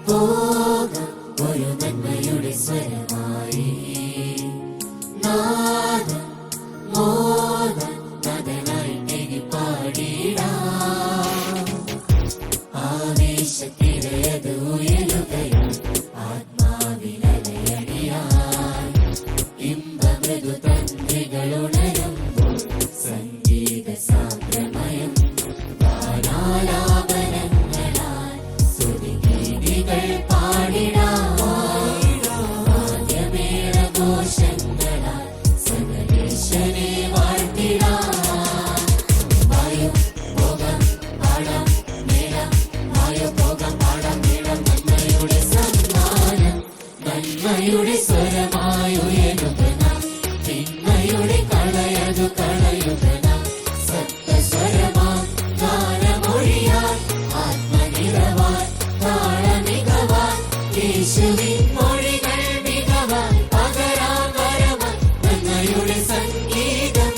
പോകാം ഒരു നന്മയുടെ സ്വരമായി നാദം മോദം നദനായി പാടിടാം ആവേശത്തിരയത് ഉയരുകയും ആത്മാവിലലയടിയാൻ ഇമ്പമൃദു തന്ത്രികളുണരുമ്പോൾ സംഗീത സാന്ദ്രമയം ഗാനാലാപനങ്ങളാൽ സ്തുതിഗീതികൾ പാടിടാം വാദ്യമേളഘോഷങ്ങളാൽ സകലേശനെ വാഴ്ത്തിടാം വായോ പോകാം പാടാം മേളാം വായോ പോകാം പാടാം മേളാം നന്മയുടെ സമ്മാനം നന്മയുടെ സ്വരമായുയരുക നാം തിന്മയുടെ കളയതു കളയുക നാം സപ്തസ്വരമാം ഗാനമൊഴിയാൻ ആത്മനിറവാൻ താളമികവാൻ യേശുവിൻ മൊഴികൾ മികവാൻ പകരാൻ വരവാൻ നന്മയുടെ സംഗീതം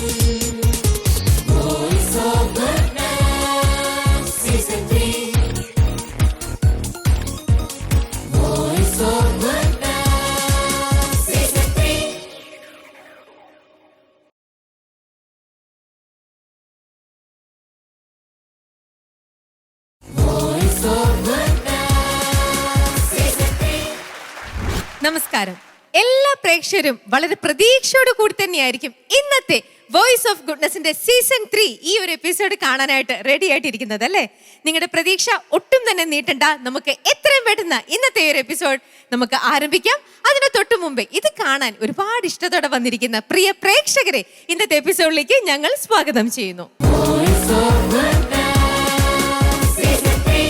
Voice of Goodness Season 3 Voice of Goodness Season 3 Voice of Goodness Season 3 നമസ്കാരം. എല്ലാ പ്രേക്ഷകരും വളരെ പ്രതീക്ഷയോട് കൂടി തന്നെയായിരിക്കും ഇന്നത്തെ വോയിസ് ഓഫ് ഗുഡ്നസിന്റെ സീസൺ 3 ഈ ഒരു എപ്പിസോഡ് കാണാനായിട്ട് റെഡി ആയിട്ടിരിക്കുന്നത് അല്ലേ? നിങ്ങളുടെ പ്രതീക്ഷ ഒട്ടും തന്നെ നീട്ടണ്ട. നമുക്ക് എത്രയും പെട്ടെന്ന് ഇന്നത്തെ ഒരു എപ്പിസോഡ് നമുക്ക് ആരംഭിക്കാം. അതിന് തൊട്ടു മുമ്പേ ഇത് കാണാൻ ഒരുപാട് ഇഷ്ടത്തോടെ വന്നിരിക്കുന്ന പ്രിയ പ്രേക്ഷകരെ ഇന്നത്തെ എപ്പിസോഡിലേക്ക് ഞങ്ങൾ സ്വാഗതം ചെയ്യുന്നു. Voice of Goodness Season 3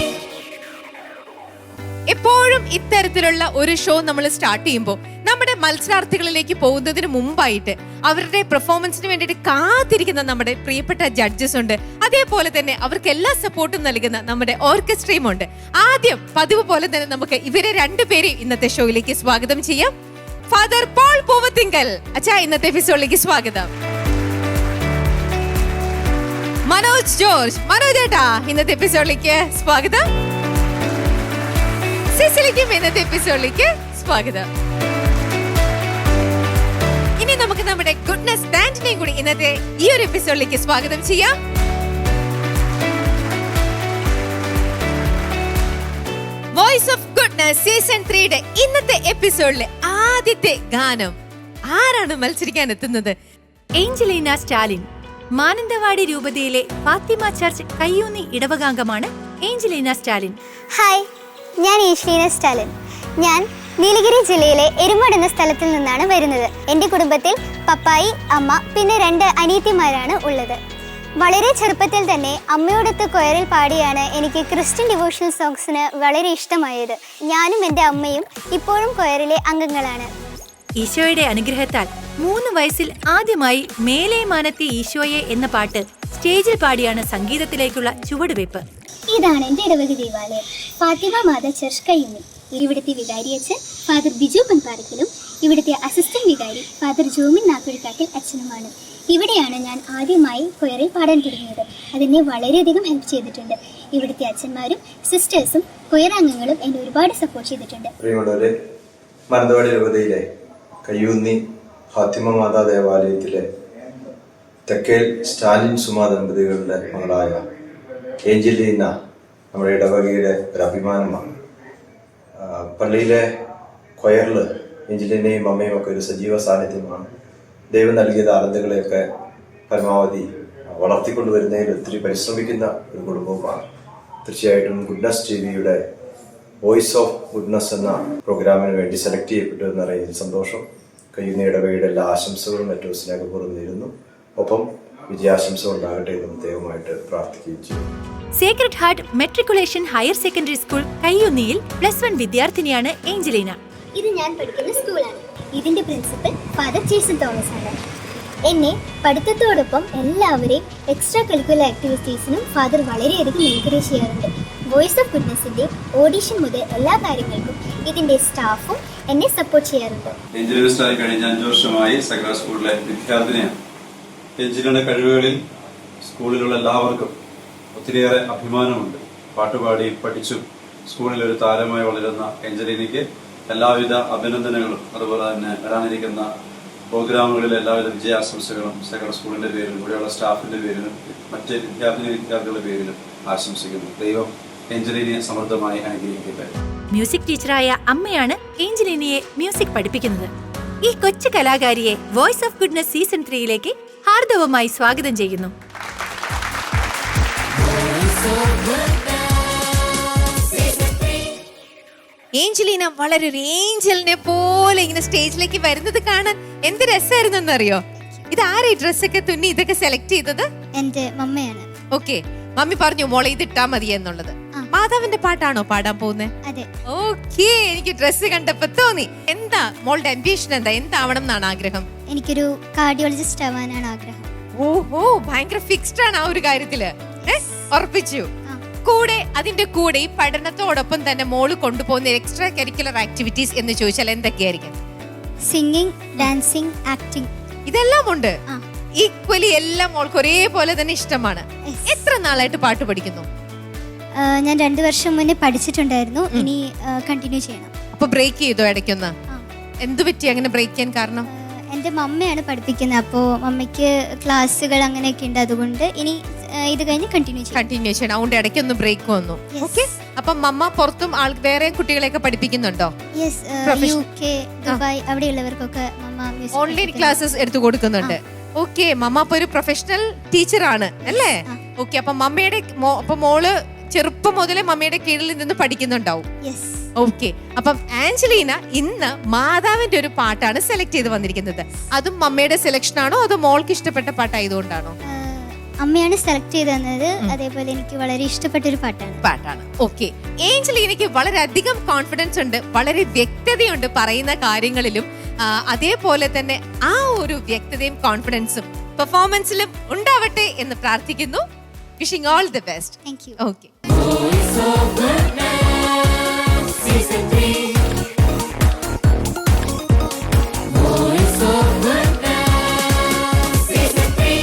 എപ്പോഴും ഇത്തരത്തിലുള്ള ഒരു ഷോ നമ്മൾ സ്റ്റാർട്ട് ചെയ്യുമ്പോൾ നമ്മുടെ മത്സരാർത്ഥികളിലേക്ക് പോകുന്നതിന് മുമ്പായിട്ട് അവരുടെ പെർഫോമൻസിന് വേണ്ടിയിട്ട് കാത്തിരിക്കുന്ന നമ്മുടെ പ്രിയപ്പെട്ട ജഡ്ജസ് ഉണ്ട്. അതേപോലെ തന്നെ അവർക്ക് എല്ലാ സപ്പോർട്ടും നൽകുന്ന നമ്മുടെ ഓർക്കസ്ട്രയും ഉണ്ട്. ആദ്യം പതിവ് പോലെ തന്നെ നമുക്ക് ഇവരെ രണ്ടുപേരെയും ഇന്നത്തെ ഷോയിലേക്ക് സ്വാഗതം ചെയ്യാം. ഫാദർ പോൾ പൂവത്തിങ്കൽ അച്ഛാ, ഇന്നത്തെ എപ്പിസോഡിലേക്ക് സ്വാഗതം. മനോജ് ജോർജ്, മനോജ് ഏട്ടാ, ഇന്നത്തെ എപ്പിസോഡിലേക്ക് സ്വാഗതം. സിസിലിക്കും ഇന്നത്തെ എപ്പിസോഡിലേക്ക് സ്വാഗതം. ഇനി നമുക്ക് നമ്മുടെ ഗുഡ്നസ് ബാൻഡിനെയും കൂടി ഇന്നത്തെ ഈ ഒരു എപ്പിസോഡിലേക്ക് സ്വാഗതം ചെയ്യാം. വോയിസ് ഓഫ് ഗുഡ്നസ് സീസൺ 3യുടെ ഇന്നത്തെ എപ്പിസോഡിലെ ആദ്യത്തെ ഗാനം ആരാണ് മത്സരിക്കാൻ എത്തുന്നത്? Angelina Stalin. മാനന്തവാടി രൂപതയിലെ ഫാത്തിമ ചർച്ച് കയ്യൂന്നി ഇടവകാംഗമാണ് ഏഞ്ചലീന സ്റ്റാലിൻ. ഹായ്, ഞാൻ ഏഞ്ചലീന സ്റ്റാലിൻ. ഞാൻ നീലഗിരി ജില്ലയിലെ എരുമട് എന്ന സ്ഥലത്തിൽ നിന്നാണ് വരുന്നത്. എൻ്റെ കുടുംബത്തിൽ പപ്പായി, അമ്മ, പിന്നെ 2 അനിയത്തിമാരാണ് ഉള്ളത്. വളരെ ചെറുപ്പത്തിൽ തന്നെ അമ്മയോടൊത്ത് കൊയറിൽ പാടിയാണ് എനിക്ക് ക്രിസ്ത്യൻ ഡിവോഷണൽ സോങ്സിന് വളരെ ഇഷ്ടമായത്. ഞാനും എൻ്റെ അമ്മയും ഇപ്പോഴും കൊയറിലെ അംഗങ്ങളാണ്. ഈശോയുടെ അനുഗ്രഹത്താൽ 3 വയസ്സിൽ ആദ്യമായി മേലെ മാനത്തെ ഈശോയെ എന്ന പാട്ട് സ്റ്റേജിൽ പാടിയാണ് സംഗീതത്തിലേക്കുള്ള ചുവടുവയ്പ്. ഇതാണ് എൻ്റെ ഇടവക ദേവാലയം, ഫാത്തിമ മാത ചർച്ച് കയ്യൂന്നി. ഇവിടുത്തെ വികാരി അച്ഛൻ ഫാദർ ബിജു പൻപാറയ്ക്കലും ഇവിടുത്തെ അസിസ്റ്റന്റ് വികാരി ഫാദർ ജോമിൻ നാക്കുഴിക്കാട്ടിൽ അച്ഛനുമാണ്. ഇവിടെയാണ് ഞാൻ ആദ്യമായി കൊയറിൽ പാടാൻ തുടങ്ങിയത്. അതെന്നെ വളരെയധികം ഹെൽപ്പ് ചെയ്തിട്ടുണ്ട്. ഇവിടുത്തെ അച്ഛന്മാരും സിസ്റ്റേഴ്സും കൊയറാംഗങ്ങളും എന്നെ ഒരുപാട് സപ്പോർട്ട് ചെയ്തിട്ടുണ്ട്. പ്രിയമുള്ളവരെ, മാനന്തവാടി രൂപതയിലെ കയ്യൂന്നി ഫാത്തിമ മാതാ ദേവാലയത്തിലെ തെക്കേൽ സ്റ്റാലിൻ സുമാ ദമ്പതികളുടെ മകളായ ഏഞ്ചലീന നമ്മുടെ ഇടവകയുടെ ഒരു അഭിമാനമാണ്. പള്ളിയിലെ കൊയറിൽ ഏഞ്ചലീനയും അമ്മയും ഒക്കെ ഒരു സജീവ സാന്നിധ്യമാണ്. ദൈവം നൽകിയ താലന്തുകളെയൊക്കെ പരമാവധി വളർത്തിക്കൊണ്ടുവരുന്നതിൽ ഒത്തിരി പരിശ്രമിക്കുന്ന ഒരു കുടുംബവുമാണ്. തീർച്ചയായിട്ടും ഗുഡ്നസ് ടിവിയുടെ വോയിസ് ഓഫ് ഗുഡ്നസ് എന്ന പ്രോഗ്രാമിന് വേണ്ടി സെലക്ട് ചെയ്യപ്പെട്ടു എന്നറിയുന്നതിൽ സന്തോഷം. കയ്യൂന്നി ഇടവകയുടെ എല്ലാ ആശംസകളും ഏറ്റവും സ്നേഹപൂർവ്വം നേരുന്നു. ഒപ്പം വിജയാശംസകൾ ഉണ്ടാകട്ടെ എന്ന് പ്രത്യേകമായിട്ട് പ്രാർത്ഥിക്കുകയും ചെയ്യും. Sacred Heart matriculation higher secondary school കയ്യൂന്നിയിൽ +1 വിദ്യാർത്ഥിനിയാണ് ഏഞ്ചലീന. ഇത് ഞാൻ പഠിക്കുന്ന സ്കൂളാണ്. ഇതിന്റെ പ്രിൻസിപ്പൽ ഫാദർ ജേസൺ തോമസ് ആണ്. എന്നെ പഠിത്തത്തോടൊപ്പം എല്ലാവരെയും എക്സ്ട്രാ കരിക്കുലർ ആക്ടിവിറ്റീസിനും ഫാദർ വളരെയധികം എൻകറേജ് ചെയ്യാറുണ്ട്. വോയിസ് ഓഫ് ഗുഡ്നസിന്റെ ഓഡിഷൻ മുതൽ എല്ലാ കാര്യങ്ങൾക്കും ഇതിന്റെ സ്റ്റാഫും എന്നെ സപ്പോർട്ട് ചെയ്യാറുണ്ട്. എഞ്ചിനീയറിസ്റ്റായി കഴിഞ്ഞ 5 വർഷമായി സഗ്രാ സ്കൂളിലെ വിദ്യാർത്ഥിനിയാണ്. എഞ്ചിനീയറിന്റെ കഴിവുകളിൽ സ്കൂളിലുള്ള എല്ലാവർക്കും ഒത്തിരിയേറെ അഭിമാനമുണ്ട്. പാട്ടുപാടി പഠിച്ചും സ്കൂളിൽ ഒരു താരമായി വളരുന്ന ഏഞ്ചലീനയ്ക്ക് എല്ലാവിധ അഭിനന്ദനങ്ങളും അതുപോലെ തന്നെ വരാനിരിക്കുന്ന പ്രോഗ്രാമുകളിൽ എല്ലാവിധ വിജയാശംസകളും സകല സ്കൂളിന്റെ പേരിലും ഇവിടെയുള്ള സ്റ്റാഫിന്റെ പേരിലും മറ്റ് വിദ്യാർത്ഥികളുടെ പേരിലും ആശംസിക്കുന്നു. ദൈവം ഏഞ്ചലീനയെ സമൃദ്ധമായി അനുഗ്രഹിക്കട്ടെ. മ്യൂസിക് ടീച്ചറായ അമ്മയാണ് ഏഞ്ചലീനയെ മ്യൂസിക് പഠിപ്പിക്കുന്നത്. ഈ കൊച്ചു കലാകാരിയെ വോയിസ് ഓഫ് ഗുഡ്നസ് സീസൺ 3യിലേക്ക് ഹാർദവമായി സ്വാഗതം ചെയ്യുന്നു. ഏഞ്ചലീന വളരെ ഒരു ഏഞ്ചലിനെ പോലെ ഇങ്ങനെ സ്റ്റേജിലേക്ക് വരുന്നത് കാണാൻ എന്ത് രസമായിരുന്നു അറിയോ? ഇത് ആരാ ഈ ഡ്രസ്സൊക്കെ തുന്നി ഇതൊക്കെ സെലക്ട് ചെയ്തത്? എൻ്റെ മമ്മയാണ്. ഓക്കെ, മമ്മി പറഞ്ഞു മോളെ ഇത് ഇട്ടാ മതി എന്നുള്ളത്. മാധവന്റെ പാട്ടാണോ പാടാൻ പോകുന്നത്? അതെ. ഓക്കെ, എനിക്ക് ഡ്രസ്സ് കണ്ടപ്പോ തോന്നി. എന്താ മോളുടെ അംബിഷൻ? എന്താവണം എന്നാണ് ആഗ്രഹം? എനിക്കൊരു കാർഡിയോളജിസ്റ്റ് ആവാനാണ് ആഗ്രഹം. ഓഹോ, ഭയങ്കര ഫിക്സ്ഡ് ആണ് ആ ഒരു കാര്യത്തില്. ഉറപ്പിച്ചു. കൂടെ അതിന്റെ കൂടെ ഈ പഠനത്തോടൊപ്പം തന്നെ മോള് കൊണ്ടുപോകുന്ന എക്സ്ട്രാ കരിക്കുലർ ആക്ടിവിറ്റീസ് എന്ന് ചോദിച്ചാൽ എന്തൊക്കെയായിരിക്കും? സിംഗിങ്, ഡാൻസിങ്, ആക്ടിങ്, ഇതെല്ലാം ഉണ്ട്. ഈക്വലി എല്ലാം മോൾക്ക് ഒരേപോലെ തന്നെ ഇഷ്ടമാണ്. എത്ര നാളായിട്ട് പാട്ട് പഠിക്കുന്നു? ഞാൻ 2 വർഷം മുന്നേ പഠിച്ചിട്ടുണ്ടായിരുന്നു. ഇനി കണ്ടിന്യൂ ചെയ്യണം. അപ്പൊ ബ്രേക്ക് ചെയ്തോ ഇടയ്ക്കൊന്ന്? എന്ത് പറ്റി അങ്ങനെ ബ്രേക്ക് ചെയ്യാൻ കാരണം? എൻ്റെ മമ്മയാണ് പഠിപ്പിക്കുന്നത്. അപ്പോൾ മമ്മയ്ക്ക് ക്ലാസ്സുകൾ അങ്ങനെയൊക്കെ ഉണ്ട്. അതുകൊണ്ട് ഇനി ഇത് കഴിഞ്ഞ് കണ്ടിന്യൂ ചെയ്യണം. അതുകൊണ്ട് ഇടയ്ക്കൊന്ന് ബ്രേക്ക് വന്നു. ഓക്കെ, അപ്പൊ മമ്മ പുറത്തും വേറെ കുട്ടികളെയൊക്കെ പഠിപ്പിക്കുന്നുണ്ടോ? UK, ദുബായ് അവിടെയുള്ളവർക്കൊക്കെ മമ്മ ഓൺലൈൻ ക്ലാസ്സസ് എടുത്തു കൊടുക്കുന്നുണ്ട്. ഓക്കെ, മമ്മ അപ്പൊ ഒരു പ്രൊഫഷണൽ ടീച്ചറാണ് അല്ലേ? ഓക്കെ, അപ്പൊ മമ്മയുടെ അപ്പൊ മോള് ചെറുപ്പം മുതലേ മമ്മയുടെ കീഴിൽ നിന്ന് പഠിക്കുന്നുണ്ടാവും. ഓക്കെ, അപ്പം ആഞ്ചലീന ഇന്ന് മാതാവിന്റെ ഒരു പാട്ടാണ് സെലക്ട് ചെയ്ത് വന്നിരിക്കുന്നത്. അതും മമ്മയുടെ സെലക്ഷൻ ആണോ അതോ മോൾക്ക് ഇഷ്ടപ്പെട്ട പാട്ടായതുകൊണ്ടാണോ? അമ്മയാണ് സെലക്ട് ചെയ്ത് തന്നത്. അതേപോലെ എനിക്ക് വളരെ ഇഷ്ടപ്പെട്ട ഒരു പാട്ടാണ്. ഓക്കെ, ഏഞ്ചലീനയ്ക്ക് വളരെയധികം കോൺഫിഡൻസ് ഉണ്ട്, വളരെ വ്യക്തതയുണ്ട് പറയുന്ന കാര്യങ്ങളിലും. അതേപോലെ തന്നെ ആ ഒരു വ്യക്തതയും കോൺഫിഡൻസും പെർഫോമൻസിലും ഉണ്ടാവട്ടെ എന്ന് പ്രാർത്ഥിക്കുന്നു. Wishing all the best. Thank you. Okay. Voice of Goodness Season 3. Voice of Goodness Season 3.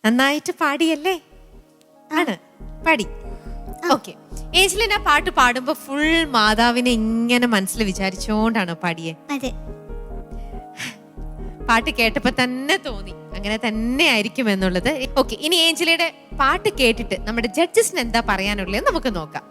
നന്നായിട്ട് പാടിയല്ലേ? ആണ്, പാടി. ഓക്കെ. ഏഞ്ചലിൻ ആ പാട്ട് പാടുമ്പോ ഫുൾ മാതാവിനെ ഇങ്ങനെ മനസ്സിൽ വിചാരിച്ചോണ്ടാണോ പാടിയേ? അതെ. പാട്ട് കേട്ടപ്പോ തന്നെ തോന്നി അങ്ങനെ തന്നെ ആയിരിക്കും എന്നുള്ളത്. ഓക്കെ, ഇനി ഏഞ്ചലിയുടെ പാട്ട് കേട്ടിട്ട് നമ്മുടെ ജഡ്ജസിന് എന്താ പറയാനുള്ളത് നമുക്ക് നോക്കാം.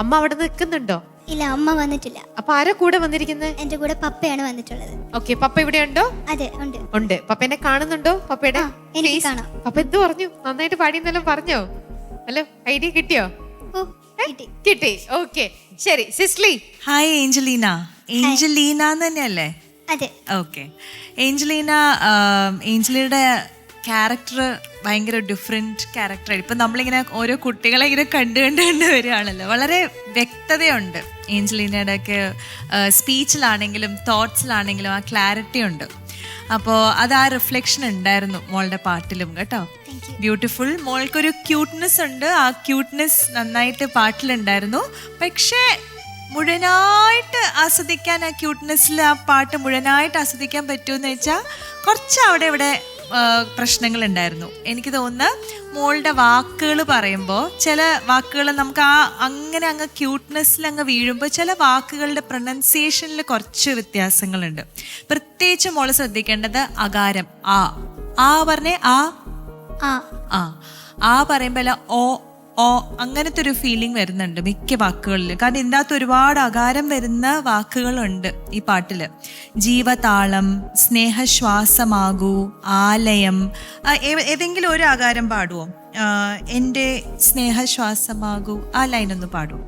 അമ്മ അവിടെ നിൽക്കുന്നുണ്ടോ? ഇല്ല, അമ്മ വന്നിട്ടില്ല. അപ്പൊ ആരാ കൂടെ വന്നിരിക്കുന്നത്? എന്റെ കൂടെ പപ്പയാണ് വന്നിട്ടുള്ളത്. ഓക്കെ, പപ്പ ഇവിടെ ഉണ്ടോ? അതെ, ഉണ്ട്. ഉണ്ട്. പപ്പേനെ കാണുന്നുണ്ടോ? പപ്പയുടെ എനിക്ക് face? കാണാം. പപ്പ എന്ത് പറഞ്ഞു? നന്നായിട്ട് പാടിയെന്നെല്ലാം പറഞ്ഞോ? ഹലോ, ഐഡിയ കിട്ടിയോ? ഓ, കിട്ടി. കിട്ടി. ഓക്കെ, ശരി. സിസ്ലി. Hi Angelina. ഏഞ്ചലീന തന്നെയല്ലേ? അതെ. ഓക്കെ. ഏഞ്ചലീന, ഏഞ്ചലിയുടെ ക്യാരക്ടർ ഭയങ്കര ഡിഫറെൻറ്റ് ക്യാരക്ടറാണ്. ഇപ്പം നമ്മളിങ്ങനെ ഓരോ കുട്ടികളെ ഇങ്ങനെ കണ്ട് വരികയാണല്ലോ. വളരെ വ്യക്തതയുണ്ട് ഏഞ്ചലീനയുടെ ഒക്കെ സ്പീച്ചിലാണെങ്കിലും തോട്ട്സിലാണെങ്കിലും ആ ക്ലാരിറ്റി ഉണ്ട്. അപ്പോൾ അത് ആ റിഫ്ലക്ഷൻ ഉണ്ടായിരുന്നു മോളുടെ പാട്ടിലും കേട്ടോ. ബ്യൂട്ടിഫുൾ. മോൾക്കൊരു ക്യൂട്ട്നെസ് ഉണ്ട്. ആ ക്യൂട്ട്നെസ് നന്നായിട്ട് പാട്ടിലുണ്ടായിരുന്നു. പക്ഷേ മുഴുവനായിട്ട് ആസ്വദിക്കാൻ, ആ ക്യൂട്ട്നെസ്സിൽ ആ പാട്ട് മുഴുവനായിട്ട് ആസ്വദിക്കാൻ പറ്റുമെന്ന് വെച്ചാൽ കുറച്ച് അവിടെ ഇവിടെ പ്രശ്നങ്ങളുണ്ടായിരുന്നു. എനിക്ക് തോന്നുന്നു മോളുടെ വാക്കുകൾ പറയുമ്പോൾ ചില വാക്കുകൾ നമുക്ക് അങ്ങനെ അങ്ങ് ക്യൂട്ട്നെസ്സിൽ അങ്ങ് വീഴുമ്പോൾ ചില വാക്കുകളുടെ പ്രൊനൗൺസിയേഷനിൽ കുറച്ച് വ്യത്യാസങ്ങളുണ്ട്. പ്രത്യേകിച്ച് മോള് ശ്രദ്ധിക്കേണ്ടത് അകാരം. ആ പറഞ്ഞേ ആ പറയുമ്പോൾ ഓ അങ്ങനത്തെ ഒരു ഫീലിംഗ് വരുന്നുണ്ട് മിക്ക വാക്കുകളിൽ. കാരണം ഇതിൻ്റെ അകത്ത് ഒരുപാട് അകാരം വരുന്ന വാക്കുകളുണ്ട് ഈ പാട്ടില്. ജീവതാളം, സ്നേഹശ്വാസമാകൂ, ആലയം. ഏതെങ്കിലും ഒരു അകാരം പാടുവോ? എൻ്റെ സ്നേഹശ്വാസമാകൂ, ആ ലൈൻ ഒന്ന് പാടുവോ?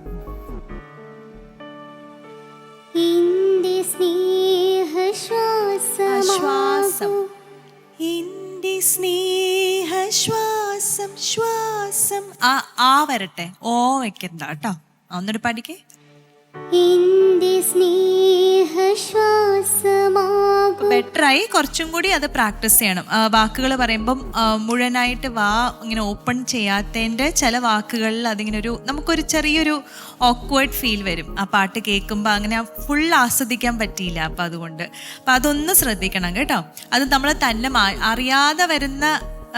ശ്വാസം, എൻ്റെ സ്നേഹശ്വാസം, ശ്വാസം. ആ വരട്ടെ, ഓ വെക്കണ്ട കേട്ടോ. ഒന്നൊരു പാടിക്കേ. ബെറ്ററായി. കുറച്ചും കൂടി അത് പ്രാക്ടീസ് ചെയ്യണം. വാക്കുകൾ പറയുമ്പം മുഴുവനായിട്ട് ഇങ്ങനെ ഓപ്പൺ ചെയ്യാത്തതിൻ്റെ ചില വാക്കുകളിൽ അതിങ്ങനെ നമുക്കൊരു ചെറിയൊരു ഓക്വേർഡ് ഫീൽ വരും. ആ പാട്ട് കേൾക്കുമ്പോൾ അങ്ങനെ ഫുൾ ആസ്വദിക്കാൻ പറ്റിയില്ല. അപ്പം അതുകൊണ്ട് അതൊന്ന് ശ്രദ്ധിക്കണം കേട്ടോ. അത് നമ്മൾ തന്നെ അറിയാതെ വരുന്ന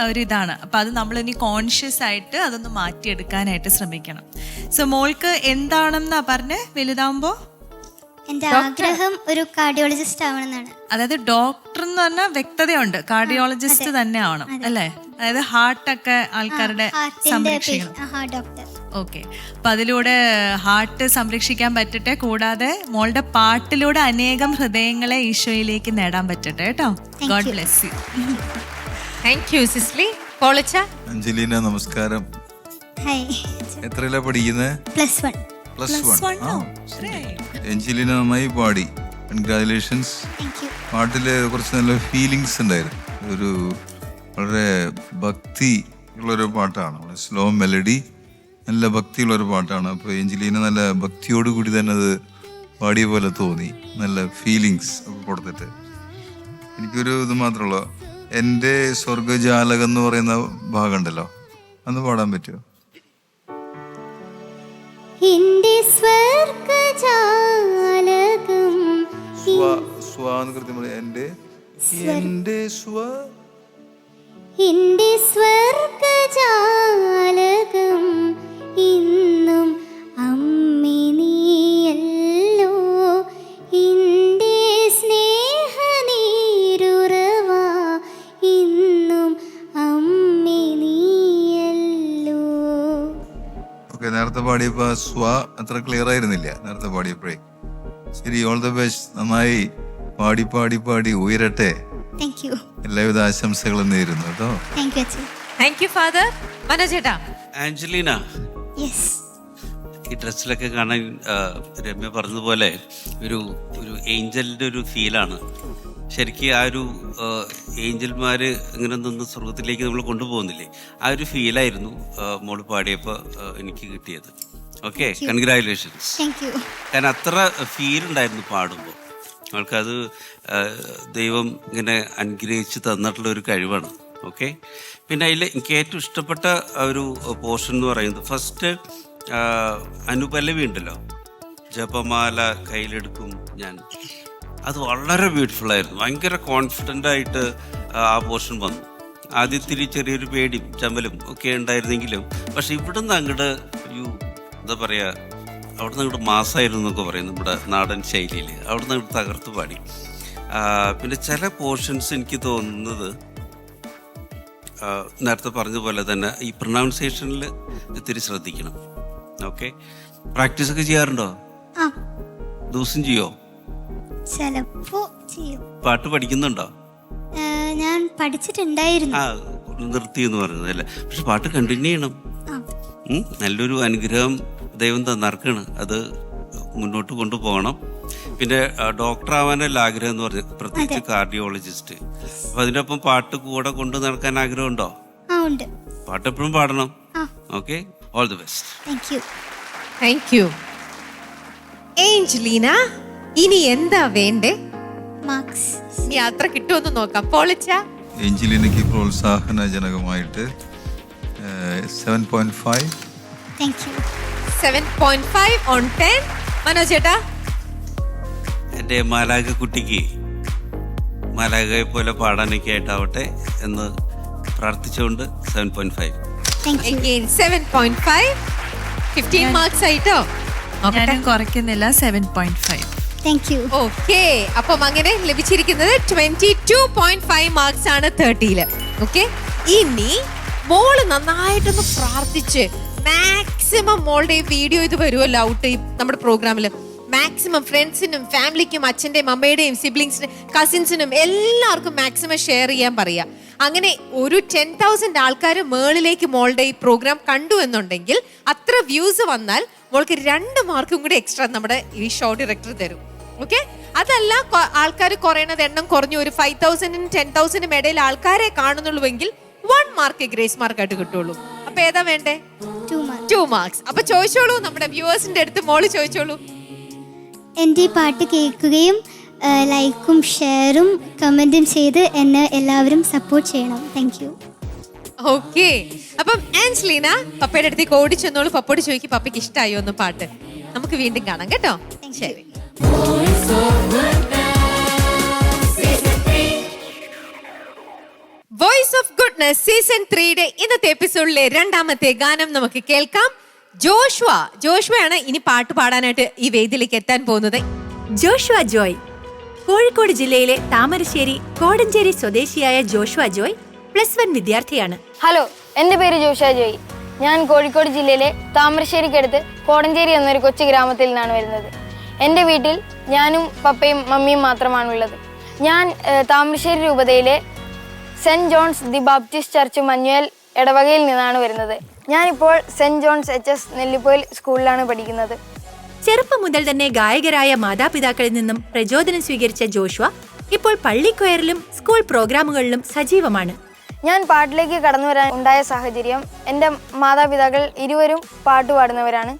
ഒരിതാണ്. അപ്പം അത് നമ്മളിനി കോൺഷ്യസ് ആയിട്ട് അതൊന്ന് മാറ്റിയെടുക്കാനായിട്ട് ശ്രമിക്കണം. സോ മോൾക്ക് എന്താണെന്നാ പറഞ്ഞ് വലുതാവുമ്പോൾ? എന്റെ ആഗ്രഹം ഒരു കാർഡിയോളജിസ്റ്റ് ആവണമെന്നാണ്. അതായത് ഡോക്ടർ എന്ന് പറഞ്ഞാൽ വ്യക്തതയുണ്ട്. കാർഡിയോളജിസ്റ്റ് തന്നെ ആവണം അല്ലേ? അതായത് ഹാർട്ടൊക്കെ ആൾക്കാരുടെ സംരക്ഷിക്കണം. ഓക്കെ. അപ്പൊ അതിലൂടെ ഹാർട്ട് സംരക്ഷിക്കാൻ പറ്റട്ടെ. കൂടാതെ മോളുടെ പാട്ടിലൂടെ അനേകം ഹൃദയങ്ങളെ ഈശോയിലേക്ക് നേടാൻ പറ്റട്ടെ കേട്ടോ. God bless you. Thank you Cicily. കോളച്ച. അഞ്ജലീന, നമസ്കാരം. ഹായ്. എത്രയിലാ പഠിക്കുന്നത്? +1. അഞ്ജലീന നന്നായി പാടി. കൺഗ്രാജുലേഷൻസ്. പാട്ടില് കുറച്ച് നല്ല ഫീലിങ്സ് ഉണ്ടായിരുന്നു. ഒരു വളരെ ഭക്തി ഉള്ളൊരു പാട്ടാണ്. സ്ലോ മെലഡി, നല്ല ഭക്തിയുള്ളൊരു പാട്ടാണ്. അപ്പോൾ അഞ്ജലീന നല്ല ഭക്തിയോട് കൂടി തന്നെ അത് പാടിയ പോലെ തോന്നി. നല്ല ഫീലിങ്സ് ഒക്കെ കൊടുത്തിട്ട്. എനിക്കൊരു ഇത് മാത്രമുള്ളൂ, എൻ്റെ സ്വർഗജാലകം എന്ന് പറയുന്ന ഭാഗം ഉണ്ടല്ലോ, അന്ന് പാടാൻ പറ്റുമോ? എൻ്റെ സ്വർഗജാലകം, സ്വാന്ന് കൃത്യം പറയാം. എൻ്റെ സ്വർഗജാലകം ഇന്നും അമ്മേ നീയല്ലോ, എൻ്റെ സ്നേഹനീരുറവ ഇന്നും അമ്മേ നീയല്ലോ. ഓക്കെ. നേരത്തെ പാടിയപ്പോ സ്വ അത്ര ക്ലിയർ ആയിരുന്നില്ല നേരത്തെ പാടിയപ്പോഴേ. ശരി, ഓൾ ദ ബെസ്റ്റ്. നന്നായി പാടി പാടി പാടി ഉയരട്ടെ. എല്ലാവിധ ആശംസകളും നേരുന്നു കേട്ടോ. Thank you father. മനോജേട്ടാ. ആഞ്ചലീന, ഈ ഡ്രസ്സിലൊക്കെ കാണാൻ രമ്യ പറഞ്ഞതുപോലെ ഒരു ഏഞ്ചലിൻ്റെ ഒരു ഫീലാണ്. ശരിക്കും ആ ഒരു ഏഞ്ചൽമാർ ഇങ്ങനെ നിന്ന് സ്വർഗത്തിലേക്ക് നമ്മൾ കൊണ്ടുപോകുന്നില്ലേ, ആ ഒരു ഫീലായിരുന്നു മോള് പാടിയപ്പോൾ എനിക്ക് കിട്ടിയത്. Okay, congratulations. കാരണം അത്ര ഫീൽ ഉണ്ടായിരുന്നു പാടുമ്പോൾ. അവൾക്കത് ദൈവം ഇങ്ങനെ അനുഗ്രഹിച്ച് തന്നിട്ടുള്ള ഒരു കഴിവാണ്. ഓക്കെ. പിന്നെ അതിൽ എനിക്ക് ഏറ്റവും ഇഷ്ടപ്പെട്ട ഒരു പോർഷൻ എന്ന് പറയുന്നത് ഫസ്റ്റ് അനുപല്ലവി ഉണ്ടല്ലോ, ജപമാല കയ്യിലെടുക്കും ഞാൻ. അത് വളരെ ബ്യൂട്ടിഫുൾ ആയിരുന്നു. ഭയങ്കര കോൺഫിഡൻ്റ് ആയിട്ട് ആ പോർഷൻ വന്നു. ആദ്യത്തിൽ ചെറിയൊരു പേടിയും ചമ്മലും ഒക്കെ ഉണ്ടായിരുന്നെങ്കിലും പക്ഷെ ഇവിടുന്ന് അങ്ങോട്ട് എന്താ പറയുക, അവിടുന്ന് അങ്ങോട്ട് മാസമായിരുന്നു എന്നൊക്കെ പറയും നമ്മുടെ നാടൻ ശൈലിയിൽ. അവിടുന്ന് അങ്ങോട്ട് തകർത്ത് പാടി. പിന്നെ ചില പോർഷൻസ് എനിക്ക് തോന്നുന്നത് നേരത്തെ പറഞ്ഞ പോലെ തന്നെ ഈ പ്രൊനൗൺസിയേഷനിൽ ഇത്തിരി ശ്രദ്ധിക്കണം. ഓക്കെ, പ്രാക്ടീസൊക്കെ ചെയ്യാറുണ്ടോ? ദിവസം ചെയ്യോ? ചിലപ്പോ ചെയ്യും. പാട്ട് പഠിക്കുന്നുണ്ടോ? ഞാൻ പഠിച്ചിട്ടുണ്ടായിരുന്നു. നിർത്തി എന്ന് പറയുന്നത് അല്ലേ? പക്ഷെ പാട്ട് കണ്ടിന്യൂ ചെയ്യണം. നല്ലൊരു അനുഗ്രഹം ദൈവം തന്നർക്കാണ്, അത് മുന്നോട്ട് കൊണ്ടുപോകണം. പിന്നെ ഡോക്ടർ ആവാനല്ല ആഗ്രഹം എന്ന് പറഞ്ഞു, പ്രത്യേകിച്ച് കാർഡിയോളജിസ്റ്റ്. അപ്പൊ അതിൻ്റെ ഒപ്പം പാട്ട് കൂടെ കൊണ്ടു നടക്കാൻ ആഗ്രഹമുണ്ടോ? പാട്ട് എപ്പോഴും പാടണം. Okay, all the best. Thank U. Angelina, ഇനി എന്താ വേണ്ടേ? മാർക്സ്. ഇനി അത്ര കിട്ടുമെന്ന് നോക്കാം. പോളിച്ച? ഏഞ്ചലീനയ്ക്ക് പ്രോത്സാഹനജനകമായിട്ട് 7.5. Thank U. 7.5 on 10. മനോജ് ചേട്ടാ? എൻ്റെ മാലാഖ കുട്ടിക്ക് മാലാഖയെ പോലെ പാടാനൊക്കെ ആയിട്ടാവട്ടെ എന്ന് പ്രാർത്ഥിച്ചുകൊണ്ട് 7.5. Again 7.5. 15 മാർക്സ് ആയിട്ടോ? ഞാനും കുറയ്ക്കുന്നില്ല, 7.5. Thank U. ഓക്കെ, അപ്പം അങ്ങനെ ലഭിച്ചിരിക്കുന്നത് 22.5 മാർക്സ് ആണ് 30-ല്. ഓക്കെ, ഇനി മോള് നന്നായിട്ടൊന്ന് പ്രാർത്ഥിച്ച് മാക്സിമം മോളുടെ ഈ വീഡിയോ ഇത് വരുമല്ലോ ഔട്ട് നമ്മുടെ പ്രോഗ്രാമില്, മാക്സിമം ഫ്രണ്ട്സിനും ഫാമിലിക്കും അച്ഛൻ്റെയും അമ്മയുടെയും സിബ്ലിങ്സിനും കസിൻസിനും എല്ലാവർക്കും മാക്സിമം ഷെയർ ചെയ്യാൻ പറയാ. അങ്ങനെ ഒരു 10,000 ആൾക്കാർ മേളിലേക്ക് മോളുടെ ഈ പ്രോഗ്രാം കണ്ടു എന്നുണ്ടെങ്കിൽ അത്ര വ്യൂസ് വന്നാൽ മോൾക്ക് 2 മാർക്കും കൂടി എക്സ്ട്രാ നമ്മുടെ ഈ ഷോ ഡയറക്ടർ തരും. ഓക്കെ, അതല്ല ആൾക്കാർ കുറയണത് എണ്ണം കുറഞ്ഞു ഒരു 5,000-നും 10,000-നും ഇടയിൽ ആൾക്കാരെ കാണുന്നുള്ളൂവെങ്കിൽ 1 മാർക്ക് ഗ്രേസ് മാർക്കായിട്ട് കിട്ടുള്ളൂ. അപ്പൊ ഏതാ വേണ്ടേ? 2 മാർക്സ്. അപ്പൊ ചോദിച്ചോളൂ, നമ്മുടെ വ്യൂവേഴ്സിന്റെ അടുത്ത് മോള് ചോദിച്ചോളൂ. എൻ്റെ ഈ പാട്ട് കേൾക്കുകയും ലൈക്കും ഷെയറും കമൻറ്റും ചെയ്ത് എന്നെ എല്ലാവരും സപ്പോർട്ട് ചെയ്യണം. Thank you. ഓക്കെ, അപ്പം ആഞ്ചലീന പപ്പയുടെ അടുത്തേക്ക് ഓടി ചെന്നോളൂ. പപ്പയോട് ചോദിക്കും പപ്പയ്ക്ക് ഇഷ്ടമായോ ഒന്ന് പാട്ട്. നമുക്ക് വീണ്ടും കാണാം കേട്ടോ. ശരി. വോയിസ് ഓഫ് ഗുഡ്നസ് സീസൺ 3യുടെ ഇന്നത്തെ എപ്പിസോഡിലെ 2ാമത്തെ ഗാനം നമുക്ക് കേൾക്കാം. ജോഷ്വയാണ് ഇനി പാട്ട് പാടാനായിട്ട് ഈ വേദിയിലേക്ക് എത്താൻ പോകുന്നത്. ജോഷ്വ ജോയ് കോഴിക്കോട് ജില്ലയിലെ താമരശ്ശേരി കോടഞ്ചേരി സ്വദേശിയായ ജോഷ്വ ജോയ് +1 വിദ്യാർത്ഥിയാണ്. ഹലോ, എൻ്റെ പേര് ജോഷ്വ ജോയ്. ഞാൻ കോഴിക്കോട് ജില്ലയിലെ താമരശ്ശേരിക്കടുത്ത് കോടഞ്ചേരി എന്നൊരു കൊച്ചു ഗ്രാമത്തിൽ നിന്നാണ് വരുന്നത്. എൻ്റെ വീട്ടിൽ ഞാനും പപ്പയും മമ്മിയും മാത്രമാണുള്ളത്. ഞാൻ താമരശ്ശേരി രൂപതയിലെ Saint John's the Baptist church Manjuval ഇടവകയിൽ നിന്നാണ് വരുന്നത്. ഞാനിപ്പോൾ സെന്റ് ജോൺസ് HS നെല്ലിപ്പോയിൽ സ്കൂളിലാണ് പഠിക്കുന്നത്. ചെറുപ്പം മുതൽ തന്നെ ഗായകരായ മാതാപിതാക്കളിൽ നിന്നും പ്രചോദനം സ്വീകരിച്ച ജോഷ്വ ഇപ്പോൾ പള്ളിക്കൊയറിലും സ്കൂൾ പ്രോഗ്രാമുകളിലും സജീവമാണ്. ഞാൻ പാട്ടിലേക്ക് കടന്നു വരാൻ ഉണ്ടായ സാഹചര്യം, എൻ്റെ മാതാപിതാക്കൾ ഇരുവരും പാട്ട് പാടുന്നവരാണ്.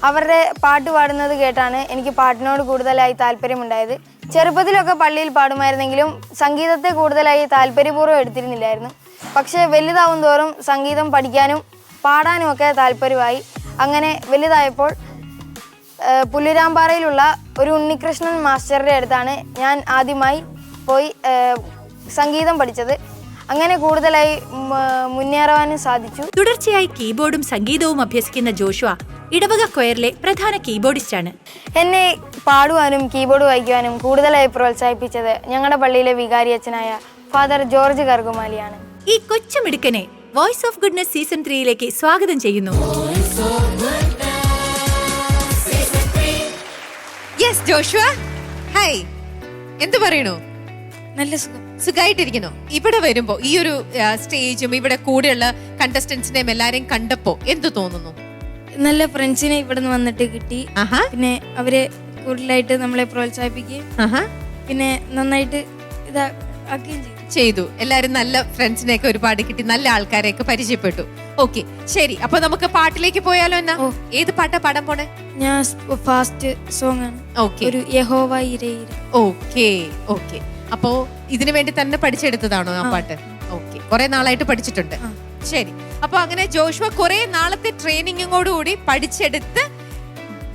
അവരുടെ പാട്ട് പാടുന്നത് കേട്ടാണ് എനിക്ക് പാട്ടിനോട് കൂടുതലായി താല്പര്യമുണ്ടായത്. ചെറുപ്പത്തിലൊക്കെ പള്ളിയിൽ പാടുമായിരുന്നെങ്കിലും സംഗീതത്തെ കൂടുതലായി താല്പര്യപൂർവ്വം എടുത്തിരുന്നില്ലായിരുന്നു. പക്ഷേ വലുതാവും തോറും സംഗീതം പഠിക്കാനും പാടാനും ഒക്കെ താല്പര്യമായി. അങ്ങനെ വലുതായപ്പോൾ പുല്ലുരാമ്പാറയിലുള്ള ഒരു ഉണ്ണികൃഷ്ണൻ മാസ്റ്ററുടെ അടുത്താണ് ഞാൻ ആദ്യമായി പോയി സംഗീതം പഠിച്ചത്. അങ്ങനെ കൂടുതലായി മുന്നേറാനും സാധിച്ചു. തുടർച്ചയായി കീബോർഡും സംഗീതവും അഭ്യസിക്കുന്ന ജോഷ്വ ഇടവക കൊയറിലെ പ്രധാന കീബോർഡിസ്റ്റാണ്. എന്നെ പാടുവാനും കീബോർഡ് വായിക്കുവാനും കൂടുതലായി പ്രോത്സാഹിപ്പിച്ചത് ഞങ്ങളുടെ പള്ളിയിലെ വികാരി അച്ഛനായ ഫാദർ ജോർജ് കർഗുമാലിയാണ്. ഈ കൊച്ചുമിടുക്കനെ വോയിസ് ഓഫ് ഗുഡ്നസ് സീസൺ 3യിലേക്ക് സ്വാഗതം ചെയ്യുന്നു. Yes Joshua, hi. എന്ത് പറയണു? നല്ല സുഖം. സുഖമായിട്ടിരിക്കുന്നു. ഇവിടെ വരുമ്പോ ഈ ഒരു സ്റ്റേജും ഇവിടെ കൂടെയുള്ള കണ്ടസ്റ്റന്റ്സിനെയും എല്ലാരെയും കണ്ടപ്പോ എന്ത് തോന്നുന്നു? നല്ല ഫ്രണ്ട്സിനെ ഇവിടെ നിന്ന് വന്നിട്ട് കിട്ടി. പിന്നെ അവരെ കൂടുതലായിട്ട് നമ്മളെ പ്രോത്സാഹിപ്പിക്കുകയും പിന്നെ നന്നായിട്ട് ഇതാക്കുകയും ചെയ്തു. എല്ലാരും നല്ല ഫ്രണ്ട്സിനെയൊക്കെ ഒരുപാട് കിട്ടി, നല്ല ആൾക്കാരെയൊക്കെ പരിചയപ്പെട്ടു. ഓക്കെ, ശരി. അപ്പൊ നമുക്ക് പാട്ടിലേക്ക് പോയാലോ? എന്നാ ഏത് പാട്ടാ പാടാൻ പോണേ? ഞാൻ ഫാസ്റ്റ് സോങ് ആണ്. ഓക്കെ, ഒരു യഹോവ ഇരേ. Okay okay. അപ്പോ ഇതിനു വേണ്ടി തന്നെ പഠിച്ചെടുത്തതാണോ ആ പാട്ട്? ഓക്കെ, കുറെ നാളായിട്ട് പഠിച്ചിട്ടുണ്ട്. ശരി. അപ്പൊ അങ്ങനെ ജോഷ്വ കുറെ നാളത്തെ ട്രെയിനിങ്ങോടുകൂടി പഠിച്ചെടുത്ത്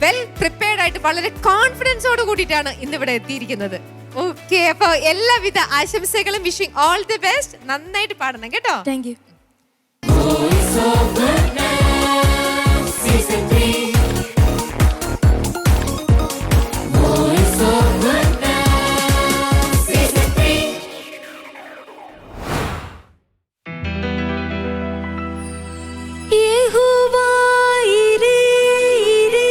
വെൽ പ്രിപ്പയർഡ് ആയിട്ട് വളരെ കോൺഫിഡൻസോട് കൂടിയിട്ടാണ് ഇന്നിവിടെ എത്തിയിരിക്കുന്നത്. ഓക്കെ, അപ്പൊ എല്ലാവിധ ആശംസകളും. Wishing all the best. നന്നായിട്ട് പാടണം കേട്ടോ. Thank U. Voice of Goodness Season 3. Voice of Goodness Season 3. യഹോവ ഇരേ, ഇരേ,